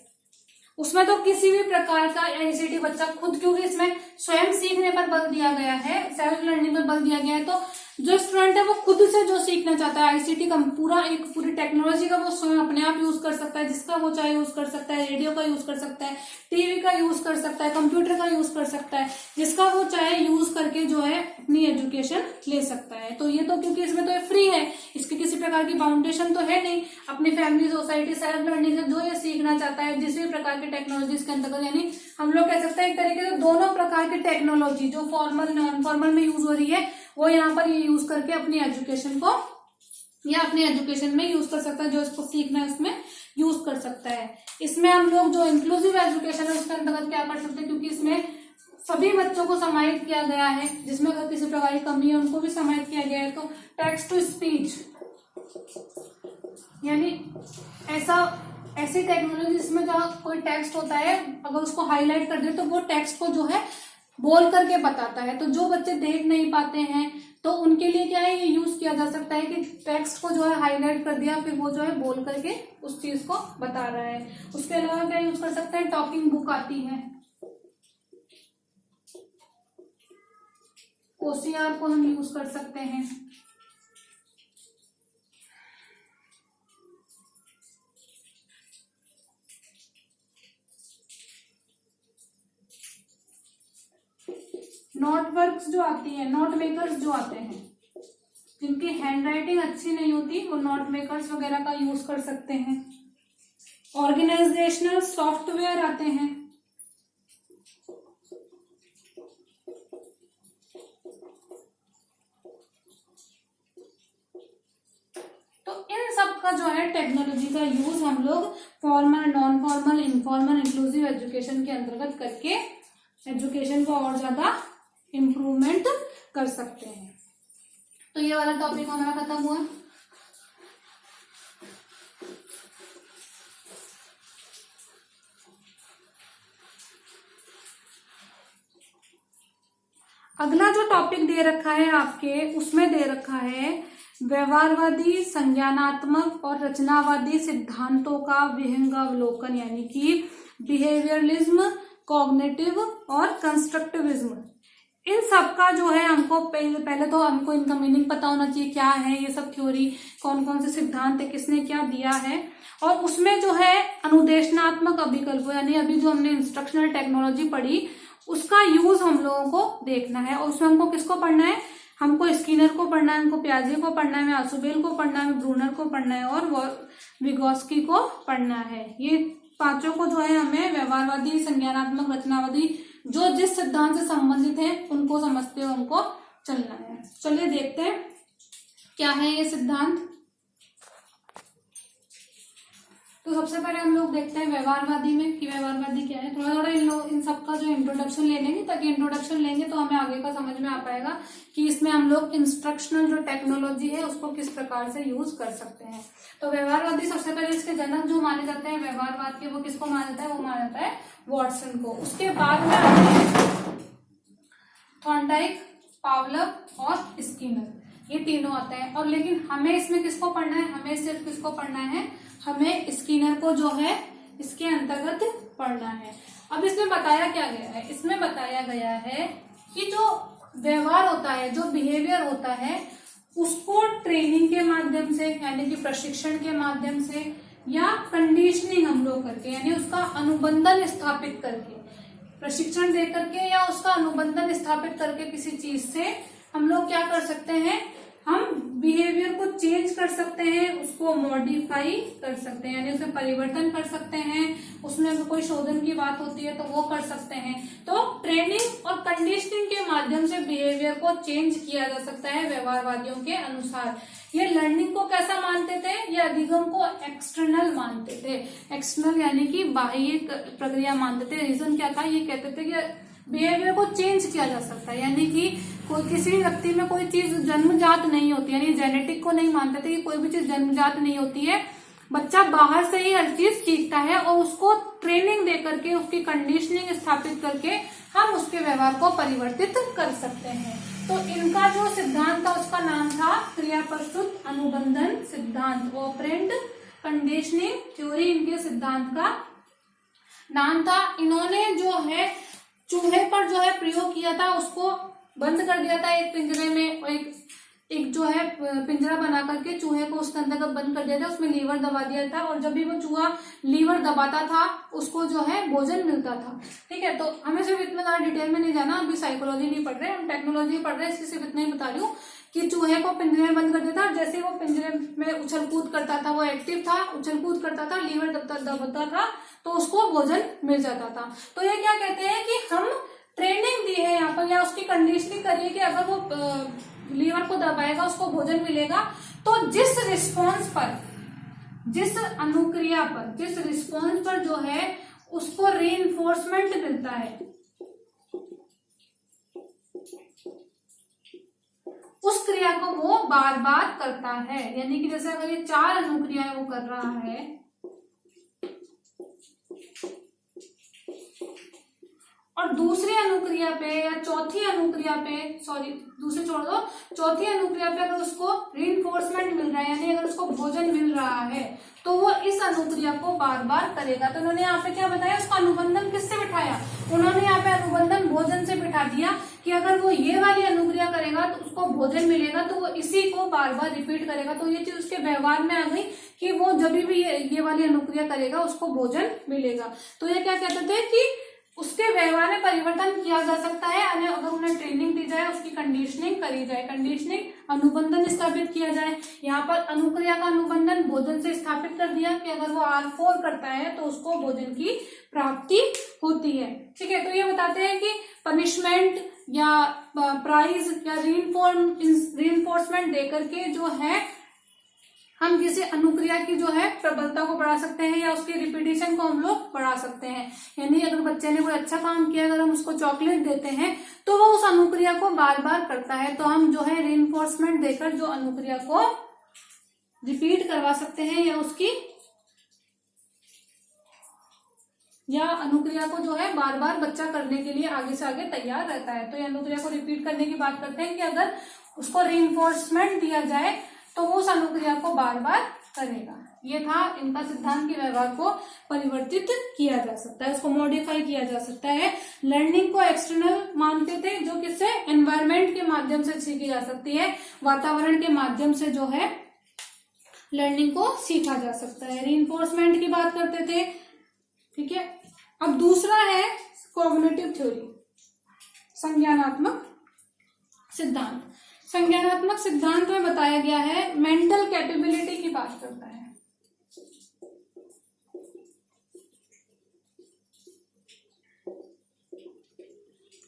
उसमें तो किसी भी प्रकार का आईसीटी बच्चा खुद, क्योंकि इसमें स्वयं सीखने पर बल दिया गया है, सेल्फ लर्निंग पर बल दिया गया है, तो जो स्टूडेंट है वो खुद से जो सीखना चाहता है आईसीटी का पूरी टेक्नोलॉजी का वो स्वयं अपने आप यूज कर सकता है, जिसका वो चाहे यूज कर सकता है, रेडियो का यूज कर सकता है, टीवी का यूज कर सकता है, कंप्यूटर का यूज कर सकता है, जिसका वो चाहे यूज करके जो है अपनी एजुकेशन ले सकता है। तो ये तो क्योंकि इसमें तो ये फ्री है, इसकी किसी प्रकार की बाउंडेशन तो है नहीं। अपनी फैमिली, सोसाइटी, सेल्फ लर्निंग से जो ये सीखना चाहता है जिस भी प्रकार की टेक्नोलॉजी इसके अंतर्गत, यानी हम लोग कह सकते हैं एक तरीके से दोनों प्रकार की टेक्नोलॉजी जो फॉर्मल नॉन फॉर्मल में यूज हो रही है वो यहाँ पर ये यूज करके अपनी एजुकेशन को या अपनी एजुकेशन में यूज कर सकता है, जो इसको सीखना है उसमें यूज कर सकता है। इसमें हम लोग जो इंक्लूसिव एजुकेशन है उसके अंतर्गत क्या कर सकते हैं, क्योंकि इसमें सभी बच्चों को समाहित किया गया है, जिसमें अगर किसी प्रकार की कमी है उनको भी समाहित किया गया है। तो टेक्स्ट टू स्पीच यानी ऐसी टेक्नोलॉजी जिसमें जहाँ कोई टेक्स्ट होता है अगर उसको हाईलाइट कर दे तो वो टेक्स्ट को जो है बोल करके बताता है। तो जो बच्चे देख नहीं पाते हैं तो उनके लिए क्या है, ये यूज किया जा सकता है कि टेक्स्ट को जो है हाईलाइट कर दिया, फिर वो जो है बोल करके उस चीज को बता रहा है। उसके अलावा क्या यूज कर सकते हैं, टॉकिंग बुक आती है, ओसीआर को हम यूज कर सकते हैं। नोट वर्क्स जो आती है, नोट मेकर्स जो आते हैं, जिनकी हैंड राइटिंग अच्छी नहीं होती वो नोट मेकर्स वगैरह का यूज कर सकते हैं। ऑर्गेनाइजेशनल सॉफ्टवेयर आते हैं, तो इन सब का जो है टेक्नोलॉजी का यूज हम लोग formal, non formal, informal, inclusive education के अंतर्गत करके एजुकेशन को और ज्यादा इम्प्रूवमेंट कर सकते हैं। तो ये वाला टॉपिक हमारा खत्म हुआ। अगला जो टॉपिक दे रखा है आपके, उसमें दे रखा है व्यवहारवादी, संज्ञानात्मक और रचनावादी सिद्धांतों का विहंगावलोकन, यानी कि बिहेवियरलिज्म, कॉग्निटिव और कंस्ट्रक्टिविज्म। इन सब का जो है हमको पहले तो हमको इनका मीनिंग पता होना चाहिए, क्या है ये सब थ्योरी, कौन कौन से सिद्धांत है, किसने क्या दिया है। और उसमें जो है अनुदेशनात्मक अभिकल्प, यानी अभी जो हमने इंस्ट्रक्शनल टेक्नोलॉजी पढ़ी उसका यूज हम लोगों को देखना है। और उसमें हमको किसको पढ़ना है, हमको स्किनर को पढ़ना है, हमको पियाजे को पढ़ना है, आसुबेल को पढ़ना है, ब्रूनर को पढ़ना है और विगोस्की को पढ़ना है। ये पांचों को जो है हमें व्यवहारवादी, संज्ञानात्मक, रचनावादी, जो जिस सिद्धांत से संबंधित है उनको समझते हुए हमको चलना है। चलिए देखते हैं क्या है ये सिद्धांत। तो सबसे पहले हम लोग देखते हैं व्यवहारवादी में कि व्यवहारवादी क्या है। थोड़ा थोड़ा इन सब का जो इंट्रोडक्शन ले लेंगे, ताकि इंट्रोडक्शन लेंगे तो हमें आगे का समझ में आ पाएगा कि इसमें हम लोग इंस्ट्रक्शनल जो टेक्नोलॉजी है उसको किस प्रकार से यूज कर सकते हैं। तो व्यवहारवादी सबसे पहले इसके जनक जो माने जाते हैं व्यवहारवाद के, वो किसको माना जाता है, वो माना जाता है वॉटसन को। उसके बाद में थॉर्नडाइक, पावलव और स्किनर, ये तीनों आते हैं। और लेकिन हमें इसमें किसको पढ़ना है, हमें सिर्फ किसको पढ़ना है, हमें स्किनर को जो है इसके अंतर्गत पढ़ना है। अब इसमें बताया क्या गया है, इसमें बताया गया है कि जो व्यवहार होता है, जो बिहेवियर होता है, उसको ट्रेनिंग के माध्यम से यानी कि प्रशिक्षण के माध्यम से या कंडीशनिंग हम लोग करके यानी उसका अनुबंधन स्थापित करके, प्रशिक्षण दे करके या उसका अनुबंधन स्थापित करके किसी चीज से हम लोग क्या कर सकते हैं, हम बिहेवियर को चेंज कर सकते हैं, उसको मॉडिफाई कर सकते हैं यानी उसमें परिवर्तन कर सकते हैं, उसमें अगर कोई शोधन की बात होती है तो वो कर सकते हैं। तो ट्रेनिंग और कंडीशनिंग के माध्यम से बिहेवियर को चेंज किया जा सकता है व्यवहारवादियों के अनुसार। ये लर्निंग को कैसा मानते थे, ये अधिगम को एक्सटर्नल मानते थे, एक्सटर्नल यानी कि बाह्य प्रक्रिया मानते थे। रीजन क्या था, ये कहते थे कि बिहेवियर को चेंज किया जा सकता है यानी कि कोई किसी भी व्यक्ति में कोई चीज जन्मजात नहीं होती, यानी जेनेटिक को नहीं मानते थे कि कोई भी चीज जन्मजात नहीं होती है, बच्चा बाहर से ही हर चीज सीखता है और उसको ट्रेनिंग दे करके, उसकी कंडीशनिंग स्थापित करके हम उसके व्यवहार को परिवर्तित कर सकते हैं। तो इनका जो सिद्धांत था उसका नाम था क्रिया प्रस्तुत अनुबंधन सिद्धांत, ऑपरेंट कंडीशनिंग थ्योरी इनके सिद्धांत का नाम था। इन्होंने जो है चूहे पर जो है प्रयोग किया था, उसको बंद कर दिया था एक पिंजरे में, एक जो है पिंजरा बना करके चूहे को उसके अंदर बंद कर दिया था, उसमें लीवर दबा दिया था और जब भी वो चूहा लीवर दबाता था उसको जो है भोजन मिलता था। ठीक है, तो हमें सिर्फ इतना ज्यादा डिटेल में नहीं जाना, अभी साइकोलॉजी नहीं पढ़ रहे, हम टेक्नोलॉजी पढ़ रहे हैं, इसलिए सिर्फ इतना ही बता रही हूँ कि चूहे को पिंजरे में बंद कर दिया था, जैसे वो पिंजरे में उछल कूद करता था, वो एक्टिव था, उछल कूद करता था, लीवर दबाता था तो उसको भोजन मिल जाता था। तो ये क्या कहते हैं कि हम ट्रेनिंग दी है यहाँ पर या उसकी कंडीशनिंग करिए कि अगर वो लीवर को दबाएगा उसको भोजन मिलेगा। तो जिस रिस्पॉन्स पर, जिस अनुक्रिया पर, जिस रिस्पॉन्स पर जो है उसको रीइंफोर्समेंट मिलता है, उस क्रिया को वो बार बार करता है। यानी कि जैसे अगर ये 4 अनुक्रियाएं वो कर रहा है और दूसरी अनुक्रिया पे या चौथी अनुक्रिया पे, सॉरी दूसरी छोड़ दो, चौथी अनुक्रिया पे अगर उसको रीइंफोर्समेंट मिल रहा है यानी अगर उसको भोजन मिल रहा है तो वो इस अनुक्रिया को बार बार करेगा। तो उन्होंने यहाँ पे क्या बताया, उसका अनुबंधन किससे बिठाया, उन्होंने यहाँ पे अनुबंधन भोजन से बिठा दिया कि अगर वो ये वाली अनुक्रिया करेगा तो उसको भोजन मिलेगा, तो वो इसी को बार बार रिपीट करेगा। तो ये चीज उसके व्यवहार में आ गई कि वो जब भी ये वाली अनुक्रिया करेगा उसको भोजन मिलेगा। तो ये क्या कहते थे कि उसके व्यवहार में परिवर्तन किया जा सकता है अगर उन्हें ट्रेनिंग दी जाए, उसकी कंडीशनिंग करी जाए, कंडीशनिंग अनुबंधन स्थापित किया जाए। यहाँ पर अनुक्रिया का अनुबंधन भोजन से स्थापित कर दिया कि अगर वो R4 करता है तो उसको भोजन की प्राप्ति होती है। ठीक है, तो ये बताते हैं कि पनिशमेंट या प्राइज या रीइंफोर्समेंट देकर के जो है हम किसी अनुक्रिया की जो है प्रबलता को बढ़ा सकते हैं या उसके रिपीटेशन को हम लोग बढ़ा सकते हैं। यानी अगर बच्चे ने कोई अच्छा काम किया, अगर हम उसको चॉकलेट देते हैं तो वो उस अनुक्रिया को बार बार करता है, तो हम जो है रीइंफोर्समेंट देकर जो अनुक्रिया को रिपीट करवा सकते हैं या उसकी या अनुक्रिया को जो है बार बार बच्चा करने के लिए आगे से आगे तैयार रहता है। तो ये अनुक्रिया को रिपीट करने की बात करते हैं कि अगर उसको रीइंफोर्समेंट दिया जाए तो वो उस अनुक्रिया को बार बार करेगा। ये था इनका सिद्धांत कि व्यवहार को परिवर्तित किया जा सकता है, उसको मॉडिफाई किया जा सकता है। लर्निंग को एक्सटर्नल मानते थे, जो किससे, एनवायरमेंट के माध्यम से सीखी जा सकती है, वातावरण के माध्यम से जो है लर्निंग को सीखा जा सकता है। रीइंफोर्समेंट की बात करते थे। ठीक है, अब दूसरा है कॉग्निटिव थ्योरी, संज्ञानात्मक सिद्धांत। संज्ञानात्मक सिद्धांत में बताया गया है मेंटल कैपेबिलिटी की बात करता है।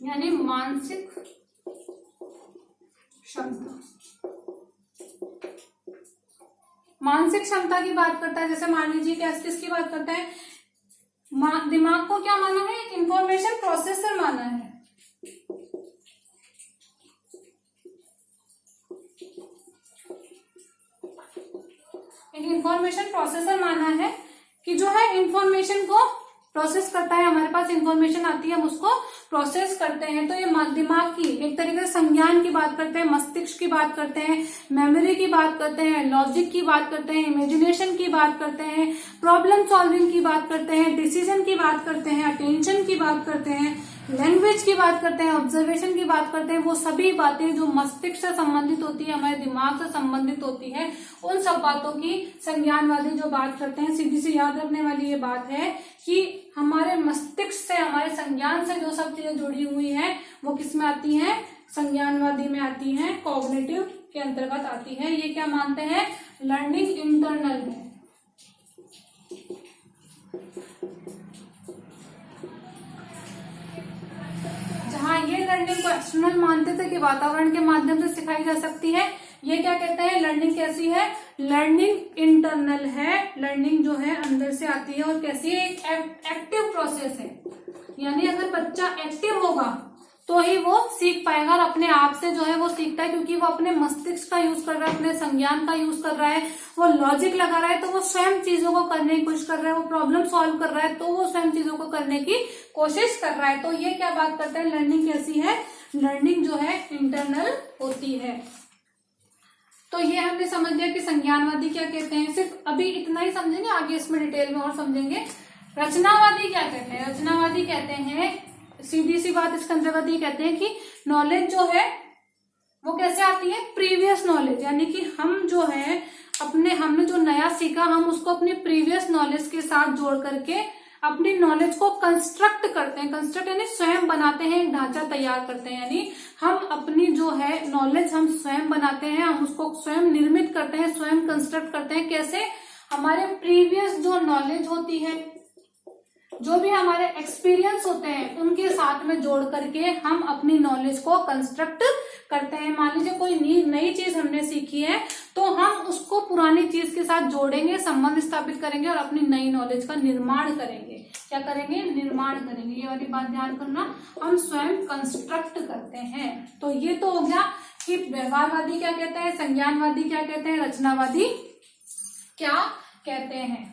यानी मानसिक क्षमता, मानसिक क्षमता की बात करता है। जैसे मान लीजिए किसकी बात करता है, दिमाग को क्या माना है, इंफॉर्मेशन प्रोसेसर माना है। इंफॉर्मेशन प्रोसेसर माना है कि जो है इंफॉर्मेशन को प्रोसेस करता है, हमारे पास इंफॉर्मेशन आती है, हम उसको प्रोसेस करते हैं। तो ये दिमाग की एक तरीके से संज्ञान की बात करते हैं, मस्तिष्क की बात करते हैं, मेमोरी की बात करते हैं, लॉजिक की बात करते हैं, इमेजिनेशन की बात करते हैं, प्रॉब्लम सॉल्विंग की बात करते हैं, डिसीजन की बात करते हैं, अटेंशन की बात करते हैं, लैंग्वेज की बात करते हैं, ऑब्जर्वेशन की बात करते हैं। वो सभी बातें जो मस्तिष्क से संबंधित होती है, हमारे दिमाग से संबंधित होती है, उन सब बातों की संज्ञानवादी जो बात करते हैं। सीधी सी याद रखने वाली ये बात है कि हमारे मस्तिष्क से, हमारे संज्ञान से जो सब चीजें जुड़ी हुई है वो किस में आती है, संज्ञानवादी में आती है, कॉग्निटिव के अंतर्गत आती है। ये क्या मानते हैं, लर्निंग इंटरनल में। जहां ये लर्निंग को एक्सटर्नल मानते थे कि वातावरण के माध्यम से सिखाई जा सकती है, ये क्या कहते हैं, लर्निंग कैसी है, लर्निंग इंटरनल है। लर्निंग जो है अंदर से आती है और कैसी है, एक एक्टिव प्रोसेस है। यानी अगर बच्चा एक्टिव होगा तो ही वो सीख पाएगा, और अपने आप से जो है वो सीखता है, क्योंकि वो अपने मस्तिष्क का यूज कर रहा है, अपने संज्ञान का यूज कर रहा है, वो लॉजिक लगा रहा है, तो वो स्वयं चीजों को करने की कोशिश कर रहा है, वो प्रॉब्लम सॉल्व कर रहा है, तो वो स्वयं चीजों को करने की कोशिश कर रहा है। तो ये क्या बात करता है, लर्निंग कैसी है, लर्निंग जो है इंटरनल होती है। तो ये हमने समझ लिया कि संज्ञानवादी क्या कहते हैं। सिर्फ अभी इतना ही समझेंगे, आगे इसमें डिटेल में और समझेंगे। रचनावादी क्या कहते हैं, रचनावादी कहते हैं, सीधी सी बात इसके अंतर्गत ये कहते हैं कि नॉलेज जो है वो कैसे आती है, प्रीवियस नॉलेज। यानी कि हम जो है हमने जो नया सीखा, हम उसको अपनी प्रीवियस नॉलेज के साथ जोड़ करके अपनी नॉलेज को कंस्ट्रक्ट करते हैं। कंस्ट्रक्ट यानी स्वयं बनाते हैं, एक ढांचा तैयार करते हैं। यानी हम अपनी जो है नॉलेज हम स्वयं बनाते हैं, हम उसको स्वयं निर्मित करते हैं, स्वयं कंस्ट्रक्ट करते हैं। कैसे, हमारे प्रीवियस जो नॉलेज होती है, जो भी हमारे एक्सपीरियंस होते हैं, उनके साथ में जोड़ करके हम अपनी नॉलेज को कंस्ट्रक्ट करते हैं। मान लीजिए कोई नई चीज हमने सीखी है, तो हम उसको पुरानी चीज के साथ जोड़ेंगे, संबंध स्थापित करेंगे और अपनी नई नॉलेज का निर्माण करेंगे। क्या करेंगे, निर्माण करेंगे। ये वाली बात ध्यान करना, हम स्वयं कंस्ट्रक्ट करते हैं। तो ये तो हो गया कि व्यवहारवादी क्या कहते हैं, संज्ञानवादी क्या कहते हैं, रचनावादी क्या कहते हैं।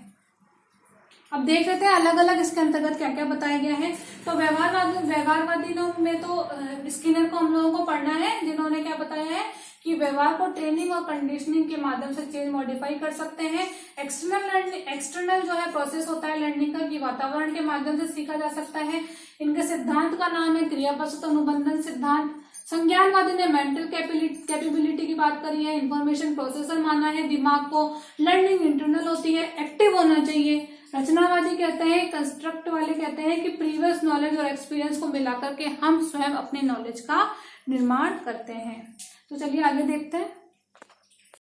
अब देख लेते हैं अलग अलग इसके अंतर्गत क्या क्या बताया गया है। तो व्यवहारवादी में तो स्किनर को हम लोगों को पढ़ना है, जिन्होंने क्या बताया है कि व्यवहार को ट्रेनिंग और कंडीशनिंग के माध्यम से चेंज मॉडिफाई कर सकते हैं। एक्सटर्नल जो है प्रोसेस होता है लर्निंग का, कि वातावरण के माध्यम से सीखा जा सकता है। इनके सिद्धांत का नाम है क्रियाप्रसूत अनुबंधन सिद्धांत। संज्ञानवादी ने मेंटल कैपेबिलिटी की बात करी है, इंफॉर्मेशन प्रोसेसर माना है दिमाग को, लर्निंग इंटरनल होती है, एक्टिव होना चाहिए। रचनावादी कहते हैं, कंस्ट्रक्ट वाले कहते हैं कि प्रीवियस नॉलेज और एक्सपीरियंस को मिलाकर के हम स्वयं अपनी नॉलेज का निर्माण करते हैं। तो चलिए आगे देखते हैं।